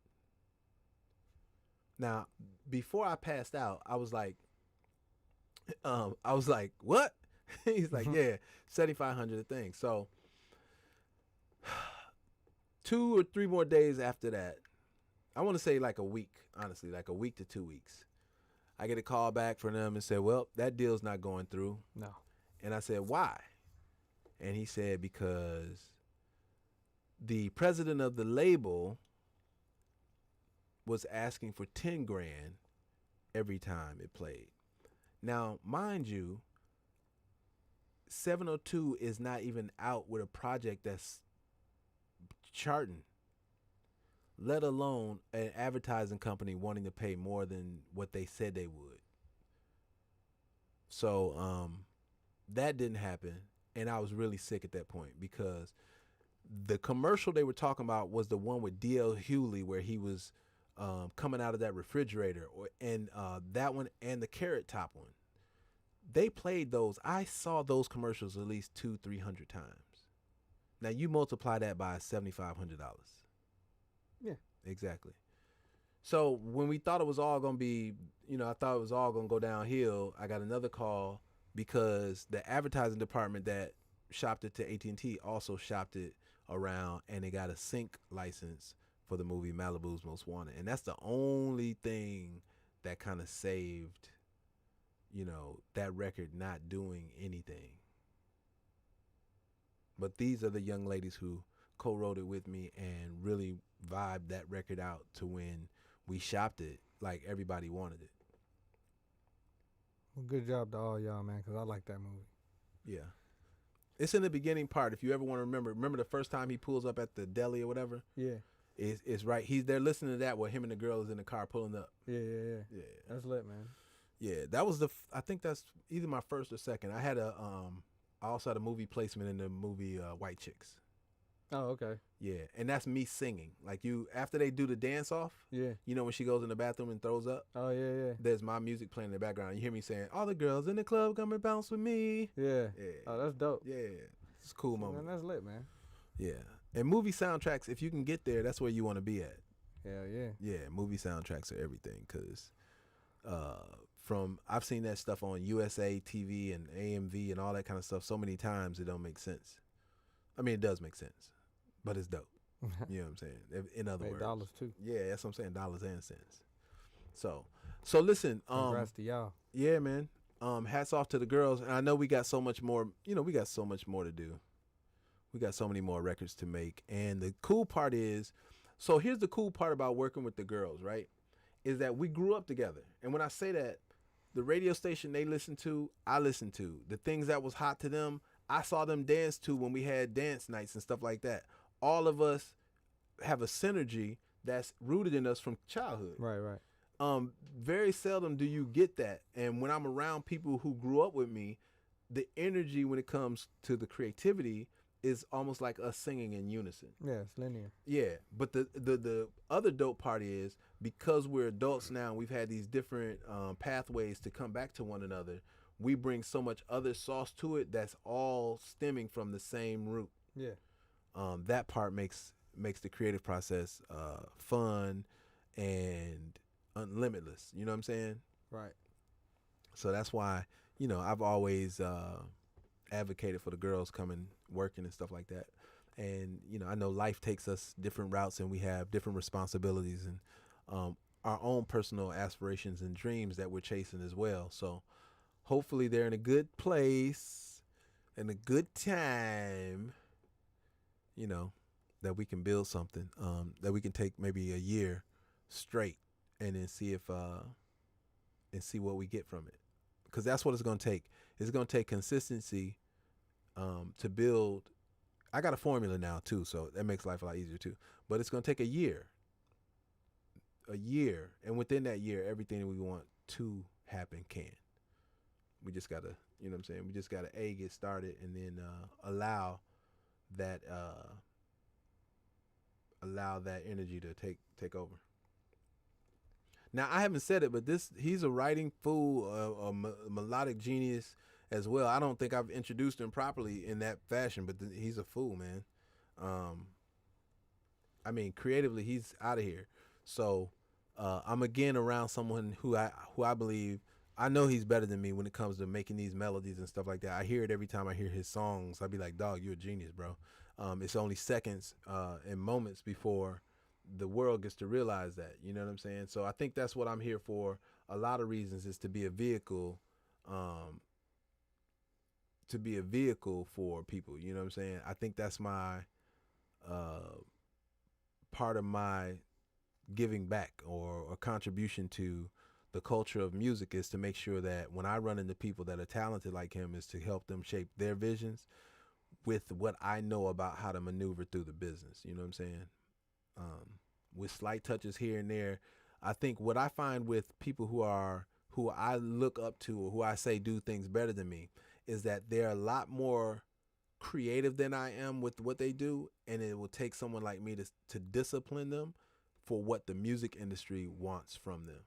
Now, before I passed out, I was like, what? He's like, yeah, 7,500 a thing. So 2 or 3 more days after that, I want to say like a week, honestly, like a week to 2 weeks. I get a call back from them and said, well, that deal's not going through. No. And I said, why? And he said, because the president of the label was asking for 10 grand every time it played. Now, mind you, 702 is not even out with a project that's charting, let alone an advertising company wanting to pay more than what they said they would. So that didn't happen, and I was really sick at that point because the commercial they were talking about was the one with D.L. Hewley where he was coming out of that refrigerator, and that one and the Carrot Top one. They played those. I saw those commercials at least 200-300 times. Now you multiply that by $7,500. Yeah. Exactly. So when we thought it was all going to be, I thought it was all going to go downhill, I got another call because the advertising department that shopped it to AT&T also shopped it around, and they got a sync license for the movie Malibu's Most Wanted. And that's the only thing that kind of saved, that record not doing anything. But these are the young ladies who co-wrote it with me and really vibed that record out to when we shopped it like everybody wanted it. Well, good job to all y'all, man, because I like that movie. Yeah. It's in the beginning part. If you ever want to remember the first time he pulls up at the deli or whatever? Yeah. It's right. They're listening to that while him and the girl is in the car pulling up. Yeah. Yeah. That's lit, man. Yeah, that was I think that's either my first or second. I also had a movie placement in the movie White Chicks. Oh, okay. Yeah, and that's me singing. Like after they do the dance off, Yeah. when she goes in the bathroom and throws up, Oh, yeah. there's my music playing in the background. You hear me saying, all the girls in the club come and bounce with me. Yeah. Yeah. Oh, that's dope. Yeah, it's a cool moment. Man, that's lit, man. Yeah, and movie soundtracks, if you can get there, that's where you want to be at. Hell yeah. Yeah, movie soundtracks are everything because I've seen that stuff on USA TV and AMV and all that kind of stuff so many times it don't make sense. I mean, it does make sense, but it's dope. You know what I'm saying? In other words, dollars too. Yeah, that's what I'm saying. Dollars and cents. So listen. Congrats to y'all. Yeah, man. Hats off to the girls, and I know we got so much more. We got so much more to do. We got so many more records to make, and the cool part is, so here's the cool part about working with the girls, right? Is that we grew up together, and when I say that, the radio station they listened to, I listened to. The things that was hot to them, I saw them dance to when we had dance nights and stuff like that. All of us have a synergy that's rooted in us from childhood. Right. Very seldom do you get that. And when I'm around people who grew up with me, the energy when it comes to the creativity is almost like us singing in unison. Yeah, it's linear. Yeah, but the other dope part is because we're adults now and we've had these different pathways to come back to one another, we bring so much other sauce to it that's all stemming from the same root. Yeah. That part makes the creative process fun and limitless. You know what I'm saying? Right. So that's why, I've always advocated for the girls coming working and stuff like that. And, I know life takes us different routes and we have different responsibilities and our own personal aspirations and dreams that we're chasing as well. So hopefully they're in a good place and a good time, that we can build something, that we can take maybe a year straight and then see see what we get from it. Because that's what it's going to take. It's going to take consistency to build. I got a formula now too, so that makes life a lot easier too. But it's going to take a year. And within that year, everything we want to happen can. We just got to, you know what I'm saying? We just got to get started and then allow that energy to take over. Now, I haven't said it, but he's a writing fool, a melodic genius as well. I don't think I've introduced him properly in that fashion, but he's a fool, man. I mean, creatively, he's out of here. So I'm again around someone who I believe I know he's better than me when it comes to making these melodies and stuff like that. I hear it every time I hear his songs. I'd be like, dog, you're a genius, bro. It's only seconds and moments before the world gets to realize that. You know what I'm saying? So I think that's what I'm here for. A lot of reasons is to be a vehicle, for people. You know what I'm saying? I think that's my part of my giving back or a contribution to the culture of music is to make sure that when I run into people that are talented like him is to help them shape their visions with what I know about how to maneuver through the business. You know what I'm saying? With slight touches here and there. I think what I find with people who I look up to or who I say do things better than me is that they're a lot more creative than I am with what they do, and it will take someone like me to discipline them for what the music industry wants from them.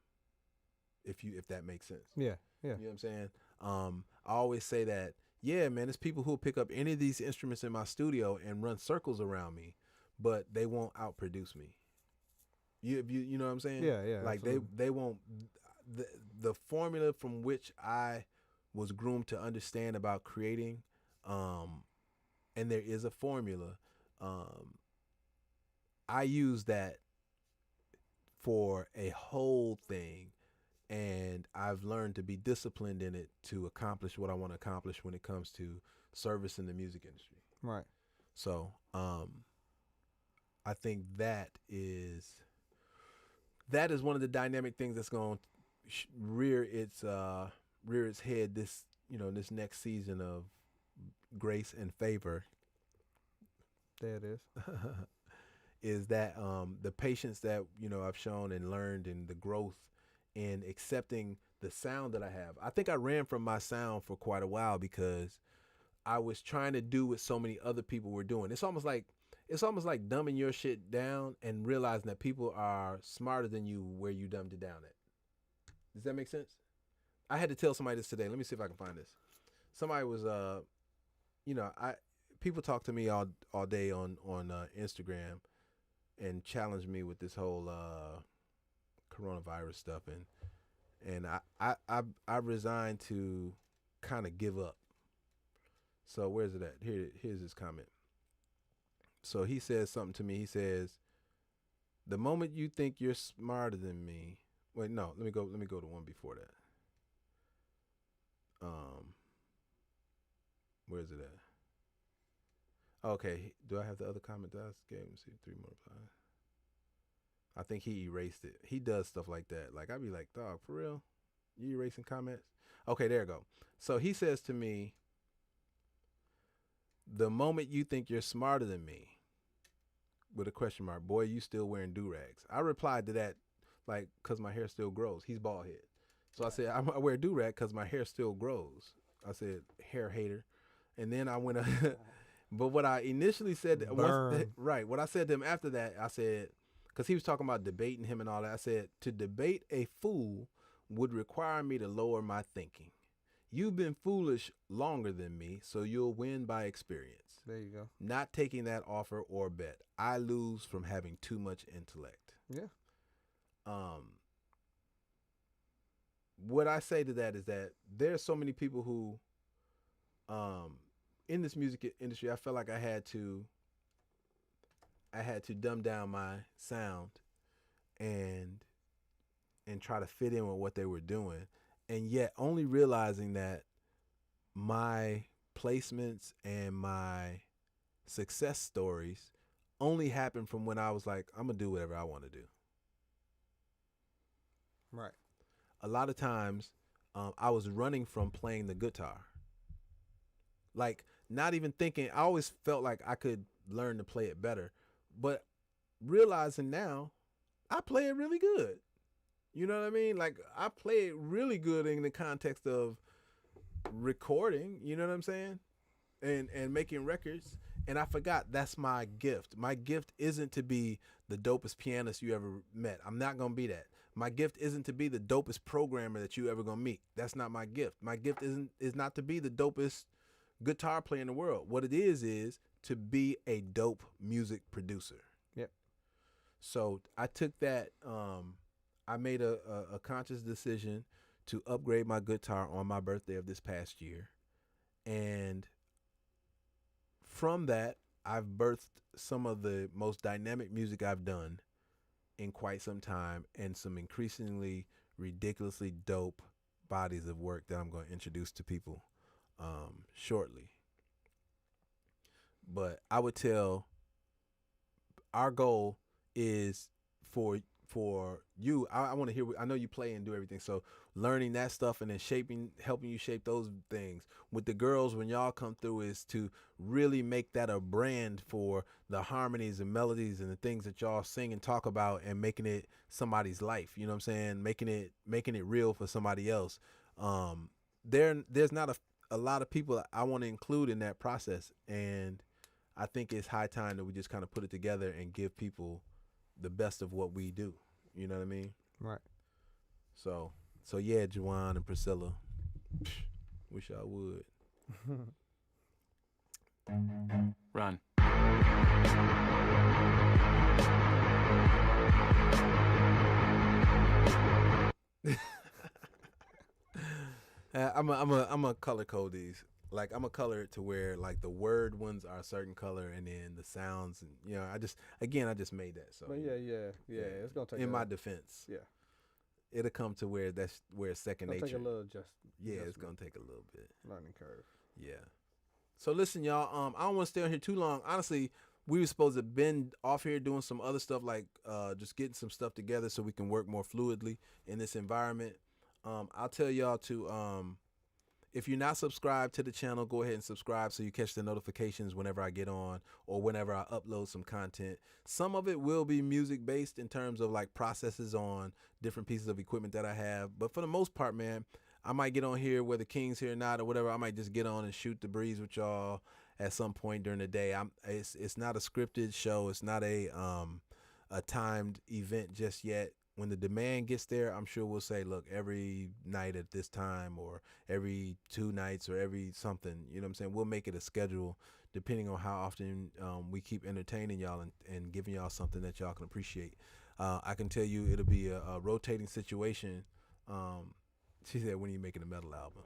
If that makes sense. Yeah. You know what I'm saying? I always say that, yeah, man, there's people who will pick up any of these instruments in my studio and run circles around me, but they won't outproduce me. You know what I'm saying? Yeah. Like absolutely. they won't the formula from which I was groomed to understand about creating, and there is a formula. I use that for a whole thing. And I've learned to be disciplined in it to accomplish what I want to accomplish when it comes to service in the music industry. Right. So I think that is one of the dynamic things that's going to rear its head this next season of Grace and Favor. There it is. Is that the patience that I've shown and learned, and the growth in accepting the sound that I have. I think I ran from my sound for quite a while because I was trying to do what so many other people were doing. It's almost like dumbing your shit down and realizing that people are smarter than you where you dumbed it down at. Does that make sense? I had to tell somebody this today. Let me see if I can find this. Somebody was people talk to me all day on Instagram and challenge me with this whole coronavirus stuff, and I resigned to kind of give up. So where's it at? Here's his comment. So he says something to me. He says, "The moment you think you're smarter than me." Wait, no, let me go to one before that. Where's it at? Okay, do I have the other comment that I gave him? See, 3 more replies. I think he erased it. He does stuff like that. Like, I'd be like, dog, for real? You erasing comments? Okay, there you go. So he says to me, "The moment you think you're smarter than me," with a question mark, "boy, you still wearing do-rags." I replied to that, like, because my hair still grows. He's bald head. So I said, I wear do-rag because my hair still grows. I said, hair hater. And then I went, but what I initially said, what I said to him after that, I said, because he was talking about debating him and all that. I said, "To debate a fool would require me to lower my thinking. You've been foolish longer than me, so you'll win by experience. There you go. Not taking that offer or bet. I lose from having too much intellect." Yeah. What I say to that is that there's so many people who, in this music industry, I felt like I had to dumb down my sound and try to fit in with what they were doing, and yet only realizing that my placements and my success stories only happened from when I was like, I'm gonna do whatever I want to do. Right. A lot of times, I was running from playing the guitar. Like, not even thinking. I always felt like I could learn to play it better, but realizing now, I play it really good. You know what I mean? Like, I play it really good in the context of recording. You know what I'm saying? And making records. And I forgot that's my gift. My gift isn't to be the dopest pianist you ever met. I'm not going to be that. My gift isn't to be the dopest programmer that you ever going to meet. That's not my gift. My gift is not to be the dopest guitar player in the world. What it is to be a dope music producer. Yep. So I took that, I made a conscious decision to upgrade my guitar on my birthday of this past year. And from that, I've birthed some of the most dynamic music I've done in quite some time, and some increasingly ridiculously dope bodies of work that I'm going to introduce to people shortly. But I would tell, our goal is for you. I want to hear. I know you play and do everything, so learning that stuff and then helping you shape those things with the girls when y'all come through is to really make that a brand for the harmonies and melodies and the things that y'all sing and talk about, and making it somebody's life. You know what I'm saying? Making it real for somebody else. There's not a lot of people I want to include in that process, and I think it's high time that we just kind of put it together and give people the best of what we do. You know what I mean? Right. So yeah, Juwan and Priscilla, wish I would. Run. I'm a color code these. Like, I'm a color it to where like the word ones are a certain color, and then the sounds, and I just made that. So But yeah. It's gonna take. In my defense, Yeah. it'll come to where it's second It'll nature. take a little Yeah, it's adjustment. gonna take a little bit. Learning curve. Yeah. So listen, y'all. I don't want to stay on here too long. Honestly, we were supposed to have been off here doing some other stuff, like just getting some stuff together so we can work more fluidly in this environment. I'll tell y'all to if you're not subscribed to the channel, go ahead and subscribe so you catch the notifications whenever I get on or whenever I upload some content. Some of it will be music based in terms of like processes on different pieces of equipment that I have. But for the most part, man, I might get on here whether King's here or not or whatever. I might just get on and shoot the breeze with y'all at some point during the day. It's not a scripted show. It's not a timed event just yet. When the demand gets there, I'm sure we'll say, look, every night at this time or every 2 nights or every something, you know what I'm saying? We'll make it a schedule depending on how often we keep entertaining y'all and giving y'all something that y'all can appreciate. I can tell you it'll be a rotating situation. She said, when are you making a metal album?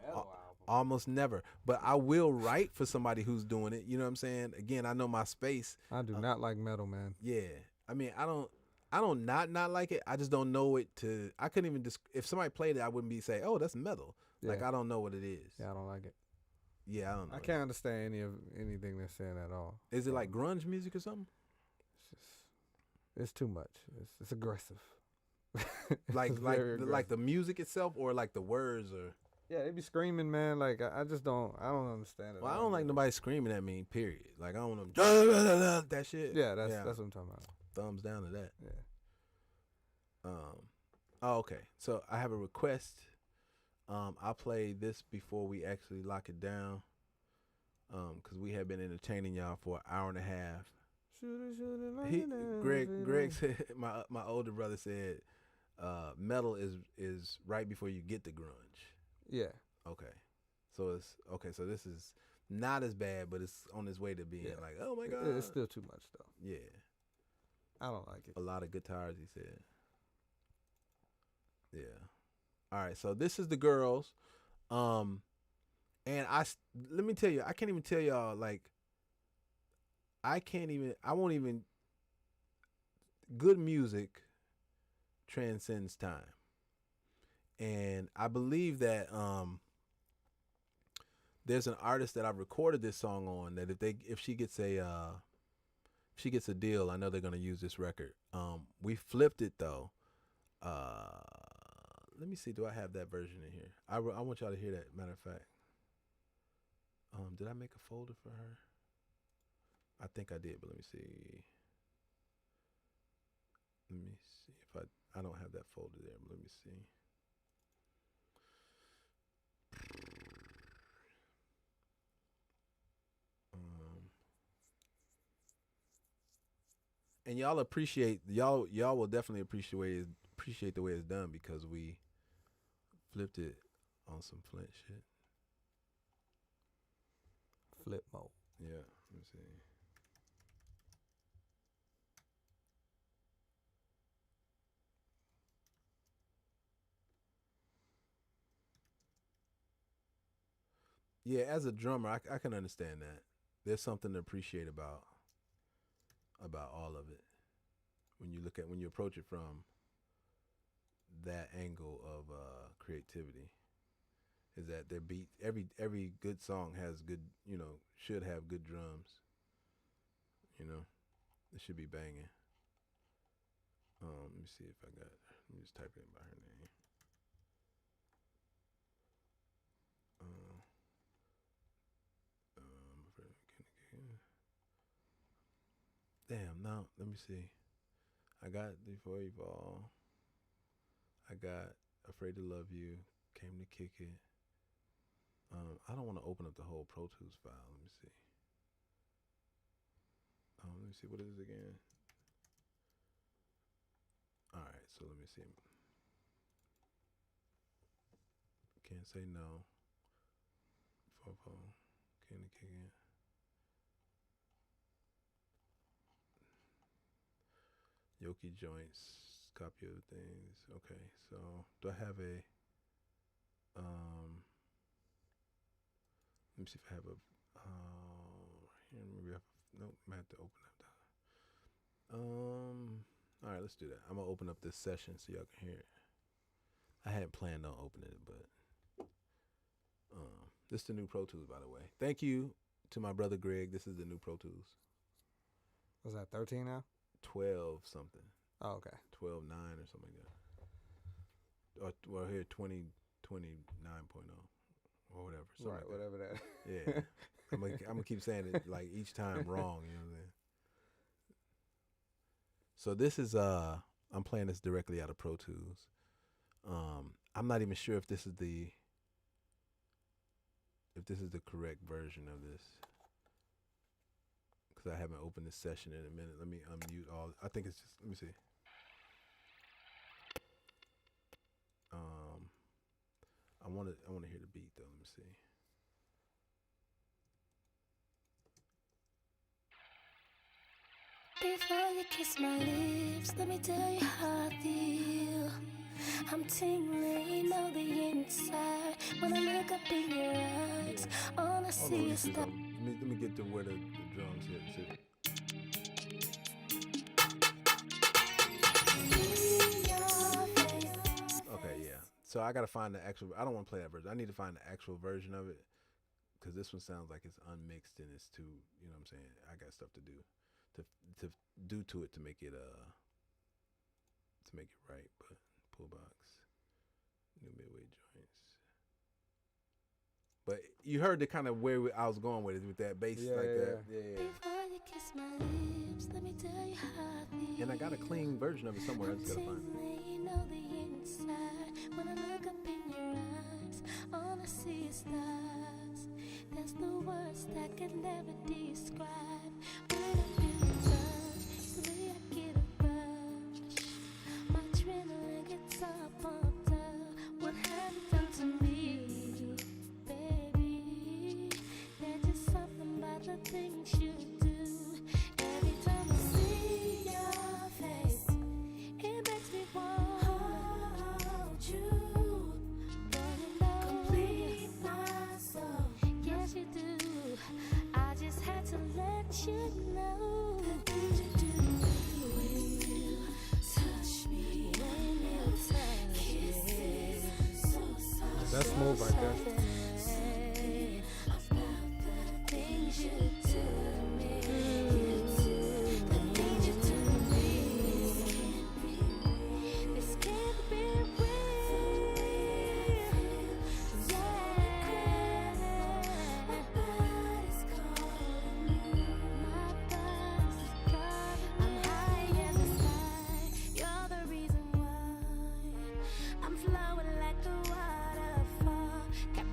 Almost never. But I will write for somebody who's doing it. You know what I'm saying? Again, I know my space. I do not like metal, man. Yeah. I mean, I don't not like it. I just don't know it to. I couldn't even if somebody played it, I wouldn't be say, oh, that's metal. Yeah. Like, I don't know what it is. Yeah, I don't like it. Yeah, I don't know. I can't understand anything they're saying at all. Is it like grunge music or something? It's too much. It's aggressive. Like It's very aggressive. the music itself, or like the words, or. Yeah, they be screaming, man. Like I just don't. I don't understand it. Well, I don't like nobody screaming at me. Period. Like, I don't want them that shit. Yeah, that's what I'm talking about. Thumbs down to that. Yeah. Oh, okay. So I have a request. I'll play this before we actually lock it down. Because we have been entertaining y'all for an hour and a half. Greg said, my older brother said, metal is right before you get to grunge. Yeah. Okay. So so this is not as bad, but it's on its way to being like, oh my God. It's still too much though. Yeah. I don't like it. A lot of guitars, he said. Yeah. All right, so this is the girls. And let me tell you, I can't even tell y'all, like, I won't even, good music transcends time. And I believe that there's an artist that I've recorded this song on that if she gets a deal, I know they're gonna use this record. We flipped it though. Let me see. Do I have that version in here? I want y'all to hear that. Matter of fact, did I make a folder for her? I think I did, but let me see. Let me see if I don't have that folder there. But let me see. And y'all will definitely appreciate the way it's done because we flipped it on some Flint shit. Flip mode. Yeah, let me see. Yeah, as a drummer, I can understand that. There's something to appreciate about all of it when you approach it from that angle of creativity. Is that their beat? Every good song has good, should have good drums. It should be banging. Let me see if I got. Let me just type it in by her name. Damn, no, let me see. I got Before Evolve. I got Afraid to Love You. Came to Kick It. I don't want to open up the whole Pro Tools file. Let me see. Let me see, what is it again? All right, so let me see. Can't Say No. Fofo. Came to Kick It. Yoki Joints, copy of things. Okay, so do I have a let me see if I have a maybe I have, nope, I have to open up that. All right, let's do that. I'm gonna open up this session so y'all can hear it. I hadn't planned on opening it, but this is the new Pro Tools, by the way. Thank you to my brother Greg. This is the new Pro Tools. Was that 13 now? 12 something. Oh, okay. 12.9 or something like that. Or here 20 29.0 or whatever. Right, like whatever that. Yeah. I'm gonna keep saying it like each time wrong, you know what I'm saying? So this is I'm playing this directly out of Pro Tools. I'm not even sure if this is the correct version of this, because I haven't opened this session in a minute. Let me unmute all. I think it's just, let me see. I want to hear the beat though. Let me see. Before you kiss my lips, let me tell you how I feel. I'm tingling on the inside when I look up in your eyes. All I see is that. Let me get to where the drums hit. See. Okay, yeah. So I gotta find the actual. I don't want to play that version. I need to find the actual version of it, because this one sounds like it's unmixed and it's too. You know what I'm saying? I got stuff to do, to do to it to make it right. But pull box, new midway joints. But you heard the kind of where I was going with it, with that bass like that. Yeah. Before you kiss my lips, let me tell you how I feel. And I got a clean version of it somewhere. I just gotta find it. On the inside, when I look up in your eyes, all I see is stars. That's the words that can never describe. When I feel your touch, suddenly I get a rush. My adrenaline gets all pumped up. What have you done to me, baby? There's just something about the things you do. Every time I see your face, it makes me want hold you, complete my soul. Yes, you do. I just had to let you know the things you do when you touch me, when you touch kisses so soft. That's smooth right there. About the things you do to me, the things you do to me. This can't be real. Yeah, my body's calling me. My body's calling. I'm high as the sky. You're the reason why I'm flowing like a waterfall. Got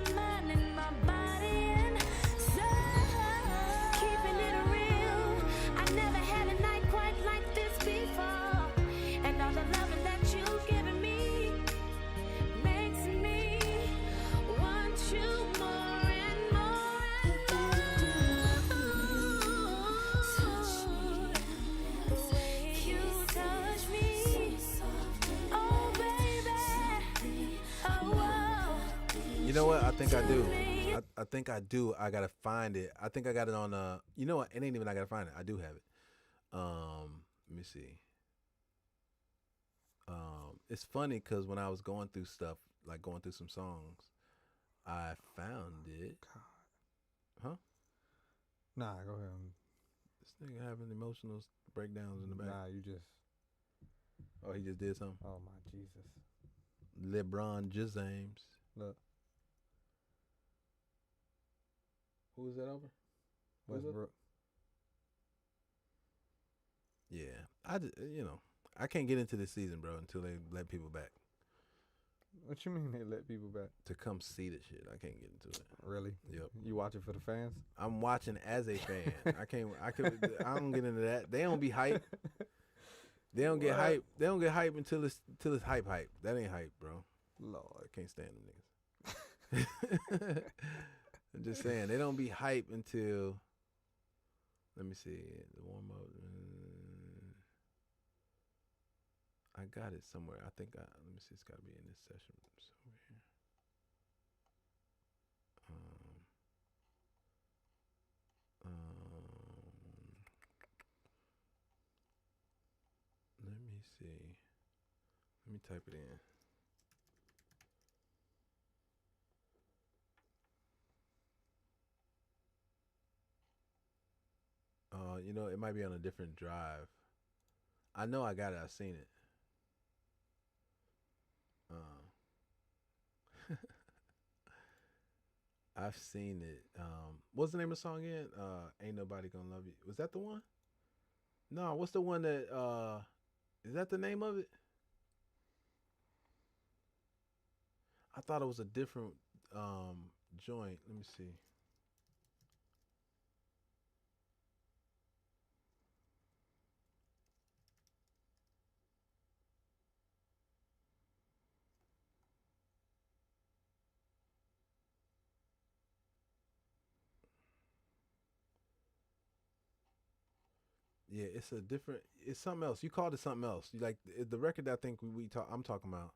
my mind and my body and soul. Keeping it real, I never had a night quite like this before. And all the loving that you've given me makes me want you more and more and more. Touch me the way you touch me. Oh, baby. Oh, whoa. You know what? I think I do. I think I do. I gotta find it. I think I got it on. You know what? It ain't even. I gotta find it. I do have it. Let me see. It's funny because when I was going through stuff, like going through some songs, I found it. Huh? Nah, go ahead. This nigga having emotional breakdowns in the back. Nah, you just. Oh, he just did something. Oh my Jesus! LeBron James. Look, Who was that over? Who's that? Westbrook. Yeah, I can't get into this season, bro, until they let people back What you mean they let people back? to come see the shit. I can't get into it. Really? Yep. You watch it for the fans? I'm watching as a fan. I don't get into that. They don't be hype. They don't get hype. They don't get hype until it's hype. That ain't hype, bro. Lord. I can't stand them niggas. I'm just saying they don't be hype until. Let me see the warm up. I got it somewhere. I think let me see. It's got to be in this session over here. Let me see. Let me type it in. It might be on a different drive. I know I got it. I've seen it. I've seen it. What's the name of the song again? Ain't Nobody Gonna Love You. Was that the one? No, what's the one that is that the name of it? I thought it was a different joint. Let me see. Yeah, it's a different. It's something else. You called it something else. You like the record that I think I'm talking about.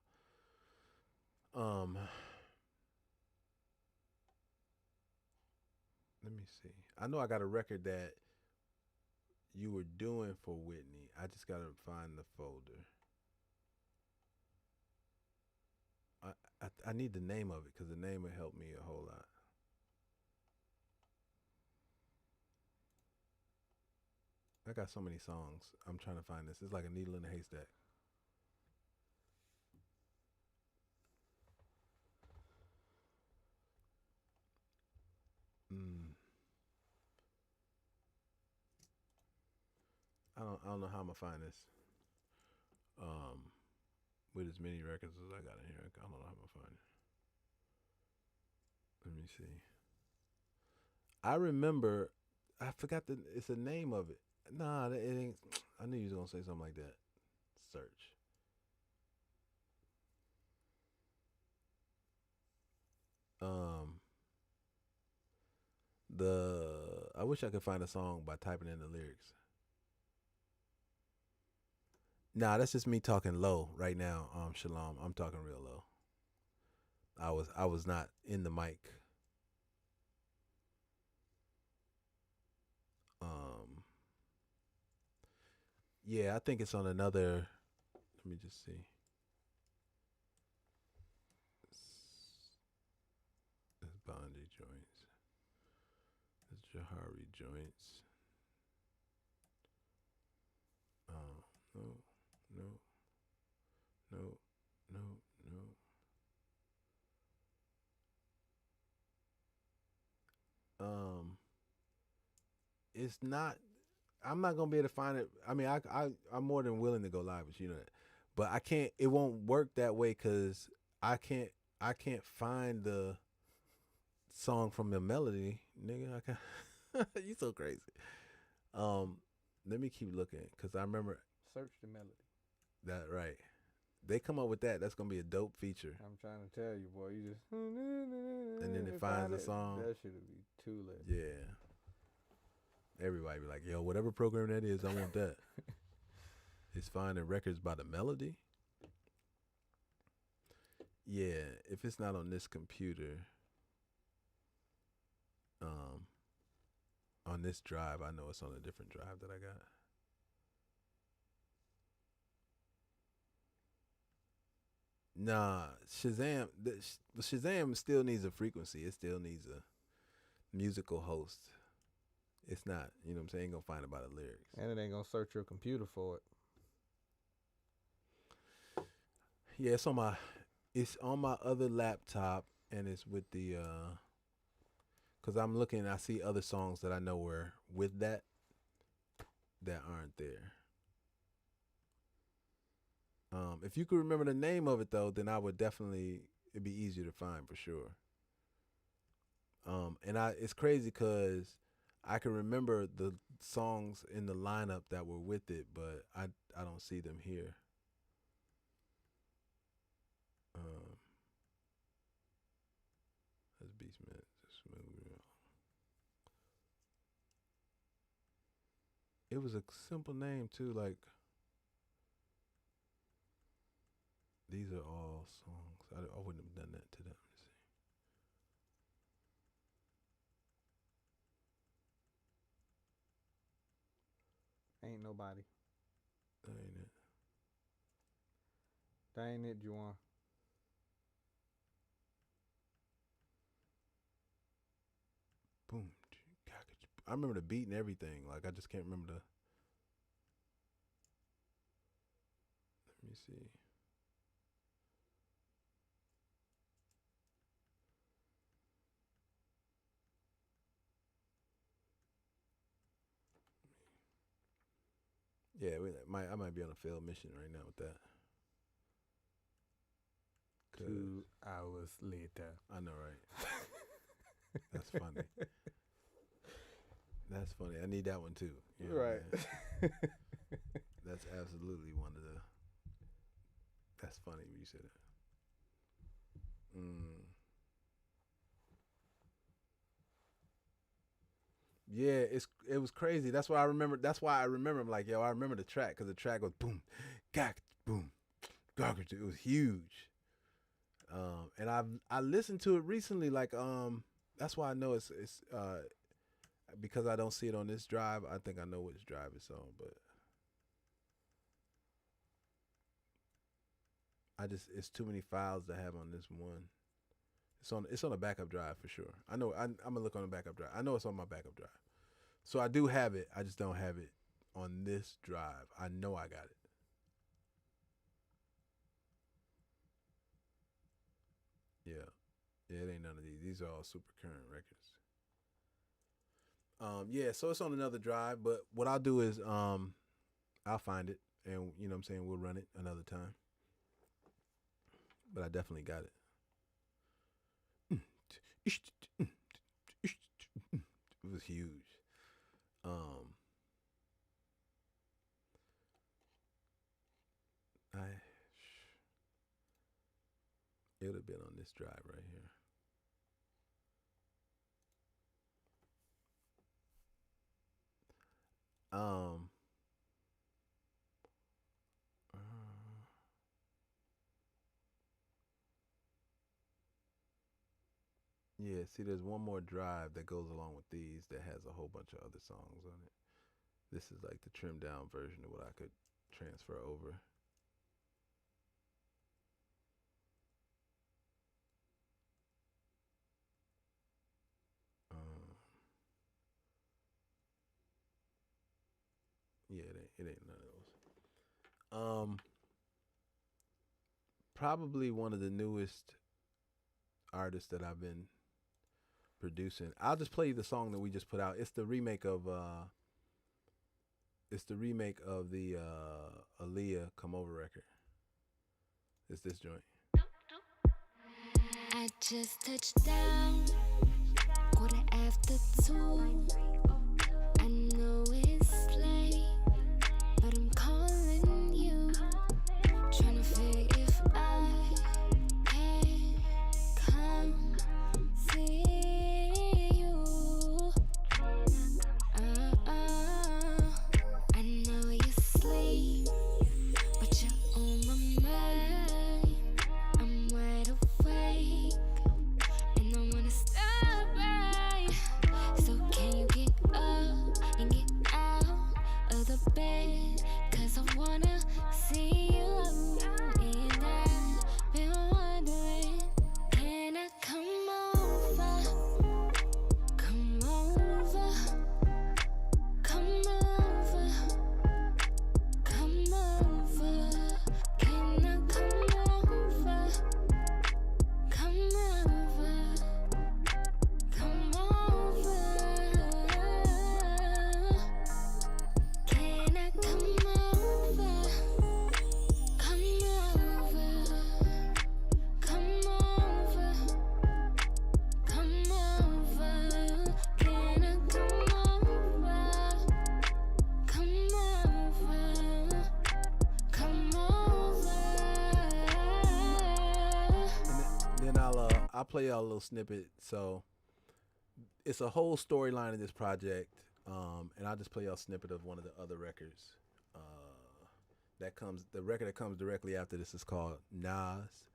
Let me see. I know I got a record that you were doing for Whitney. I just gotta find the folder. I need the name of it because the name will help me a whole lot. I got so many songs. I'm trying to find this. It's like a needle in a haystack. I don't know how I'm gonna find this. With as many records as I got in here, I don't know how I'm gonna find it. Let me see. I remember. I forgot it's the name of it. Nah, it ain't. I knew you was gonna say something like that. Search. I wish I could find a song by typing in the lyrics. Nah, that's just me talking low right now. Shalom, I'm talking real low. I was not in the mic. Yeah, I think it's on another. Let me just see. It's Bondi joints. It's Jahari joints. No. It's not. I'm not gonna be able to find it. I mean, I'm more than willing to go live with you, know that, but I can't. It won't work that way because I can't find the song from the melody, nigga. I can you so crazy. Let me keep looking because I remember Search the melody. that right. They come up with that. That's gonna be a dope feature. I'm trying to tell you, boy. You just And then it finds a song. That should be too lit. Yeah. Everybody be like, yo, whatever program that is, I want that. It's finding records by the melody. Yeah, if it's not on this computer, on this drive, I know it's on a different drive that I got. Nah, Shazam. Shazam still needs a frequency. It still needs a musical host. It's not, you know what I'm saying? Ain't gonna find it by the lyrics. And it ain't gonna search your computer for it. Yeah, it's on my other laptop, and it's with the cause I'm looking, I see other songs that I know were with that aren't there. If you could remember the name of it though, then I would definitely, it'd be easier to find for sure. And it's crazy cause I can remember the songs in the lineup that were with it, but I don't see them here. That's Beastman. It was a simple name too, like these are all songs. I wouldn't have done that to them. Let's see. Ain't nobody. That ain't it. That ain't it, Juwan. Boom. I remember the beat and everything. Like I just can't remember the. Let me see. Yeah, I might be on a failed mission right now with that. 2 hours later. I know, right? That's funny. That's funny. I need that one too. You know, Right. That's absolutely one of the. That's funny when you say that. Yeah, it was crazy. That's why I remember. That's why I remember. I'm like, yo, I remember the track because the track goes boom, gak, boom, garbage. It was huge. And I listened to it recently. Like, that's why I know it's because I don't see it on this drive. I think I know which drive it's on, but it's too many files to have on this one. It's on a backup drive for sure. I know. I'm gonna look on the backup drive. I know it's on my backup drive. So I do have it. I just don't have it on this drive. I know I got it. Yeah. Yeah, it ain't none of these. These are all super current records. Yeah, so it's on another drive, but what I'll do is I'll find it and you know what I'm saying, we'll run it another time. But I definitely got it. It was huge. It would have been on this drive right here. Yeah, see, there's one more drive that goes along with these that has a whole bunch of other songs on it. This is like the trimmed down version of what I could transfer over. Yeah, it ain't none of those. Probably one of the newest artists that I've been producing. I'll just play you the song that we just put out. It's the remake of the Aaliyah Come Over record. It's this joint. I just touched down. 2. I know it's late, but I'm calling you, trying to figure if I can come see you. I know you sleep, but you're on my mind. I'm wide awake, and I wanna stop by. So can you get up and get out of the bed? 'Cause I wanna see you. And I've been wondering, can I come over? Come over. Come over. Come over. Can I come over? Come over. Come over. Can I come over? Come over. Come over. Come over. Can I come over? Come over. Come over. And then I'll play y'all a little snippet. So it's a whole storyline in this project, and I'll just play y'all a snippet of one of the other records. The record that comes directly after this is called Nas.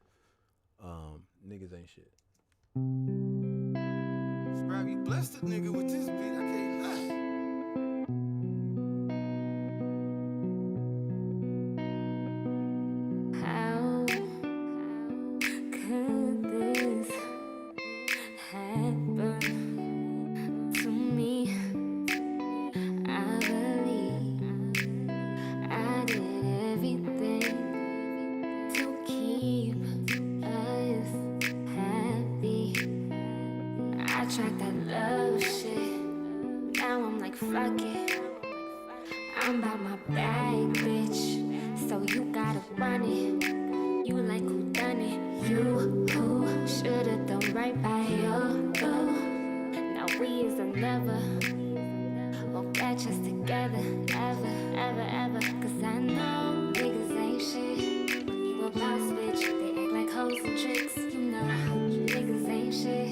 Niggas ain't shit. Scrap, you blessed the nigga with this beat. I can't lie. How could this happen to me? I believe I did everything to keep us happy. I tried that love shit. Now I'm like, fuck it. I'm about my bag, bitch. So you gotta run it. You like who done it? You who should've done right by you. Now we is a never. Won't catch us together ever, ever, ever. 'Cause I know niggas ain't shit. When you a boss bitch, they act like hoes and tricks. You know niggas ain't shit.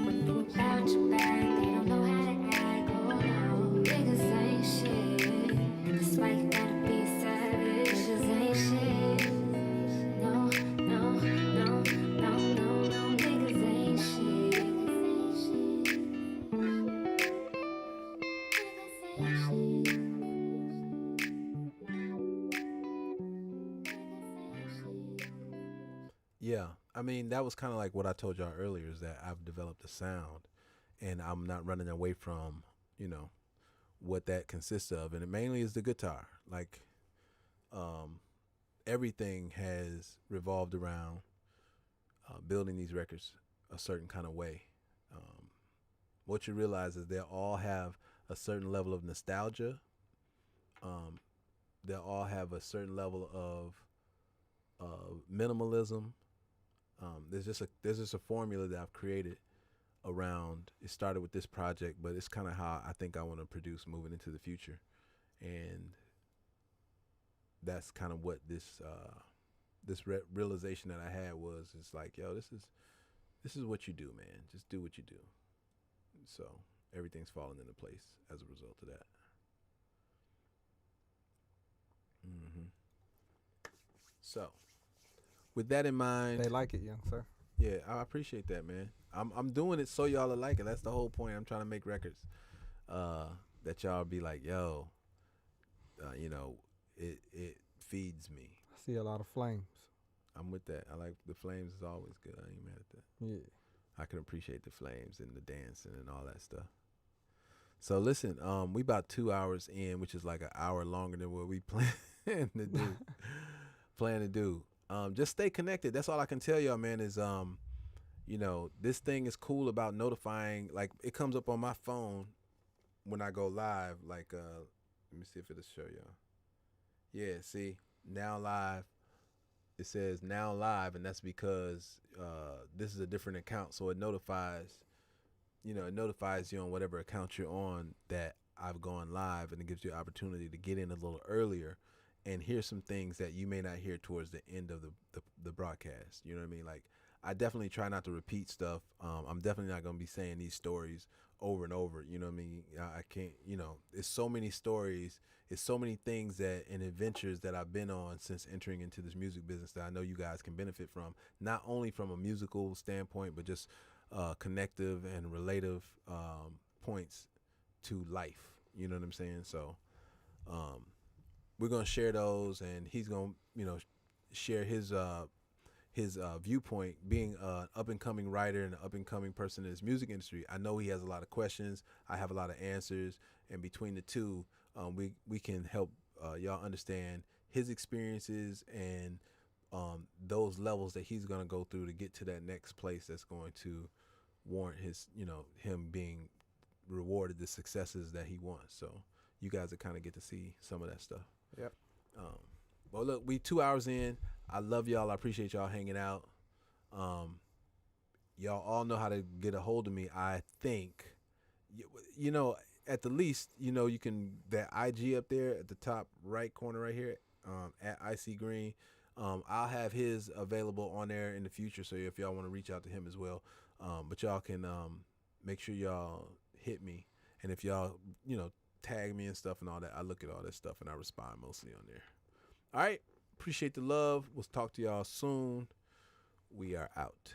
When you about your bag, they don't know how to act. Oh no, niggas ain't shit. That's why you gotta be a savage. Niggas ain't shit. No, no, no, no, no, no. Niggas ain't shit. Yeah, I mean that was kind of like what I told y'all earlier, is that I've developed a sound, and I'm not running away from, what that consists of, and it mainly is the guitar. Like, everything has revolved around building these records a certain kind of way. What you realize is they all have a certain level of nostalgia. They all have a certain level of minimalism. There's just a formula that I've created around. It started with this project, but it's kind of how I think I want to produce moving into the future, and that's kind of what this realization that I had was. It's like, yo, this is what you do, man. Just do what you do. So everything's falling into place as a result of that. So with that in mind, They like it, young sir. yeah, I appreciate that, man. I'm doing it so y'all will like it. That's the whole point. I'm trying to make records that y'all be like, yo, it feeds me. I see a lot of flames. I'm with that. I like the flames is always good. I ain't mad at that. Yeah. I can appreciate the flames and the dancing and all that stuff. So listen, we about 2 hours in, which is like an hour longer than what we plan to do. Just stay connected. That's all I can tell y'all, man, is this thing is cool about notifying. Like, it comes up on my phone when I go live. Like, let me see if it'll show y'all. Yeah, see, now live. It says now live, and that's because this is a different account, so it notifies it notifies you on whatever account you're on that I've gone live, and it gives you an opportunity to get in a little earlier and hear some things that you may not hear towards the end of the broadcast. You know what I mean? Like, I definitely try not to repeat stuff. I'm definitely not going to be saying these stories over and over. You know what I mean? I can't, it's so many stories. It's so many things and adventures that I've been on since entering into this music business that I know you guys can benefit from, not only from a musical standpoint, but just connective and relative points to life. You know what I'm saying? So we're going to share those, and he's going to, share his viewpoint, being an up-and-coming writer and an up-and-coming person in this music industry. I know he has a lot of questions. I have a lot of answers. And between the two, we can help y'all understand his experiences and those levels that he's going to go through to get to that next place that's going to warrant his, him being rewarded the successes that he wants. So you guys will kind of get to see some of that stuff. Yep. Well, look, we 2 hours in. I love y'all. I appreciate y'all hanging out. Y'all all know how to get a hold of me. I think, at the least, you can, that IG up there at the top right corner right here, at Icy Green. I'll have his available on there in the future. So if y'all want to reach out to him as well, but y'all can make sure y'all hit me. And if y'all, tag me and stuff and all that, I look at all that stuff and I respond mostly on there. All right. Appreciate the love. We'll talk to y'all soon. We are out.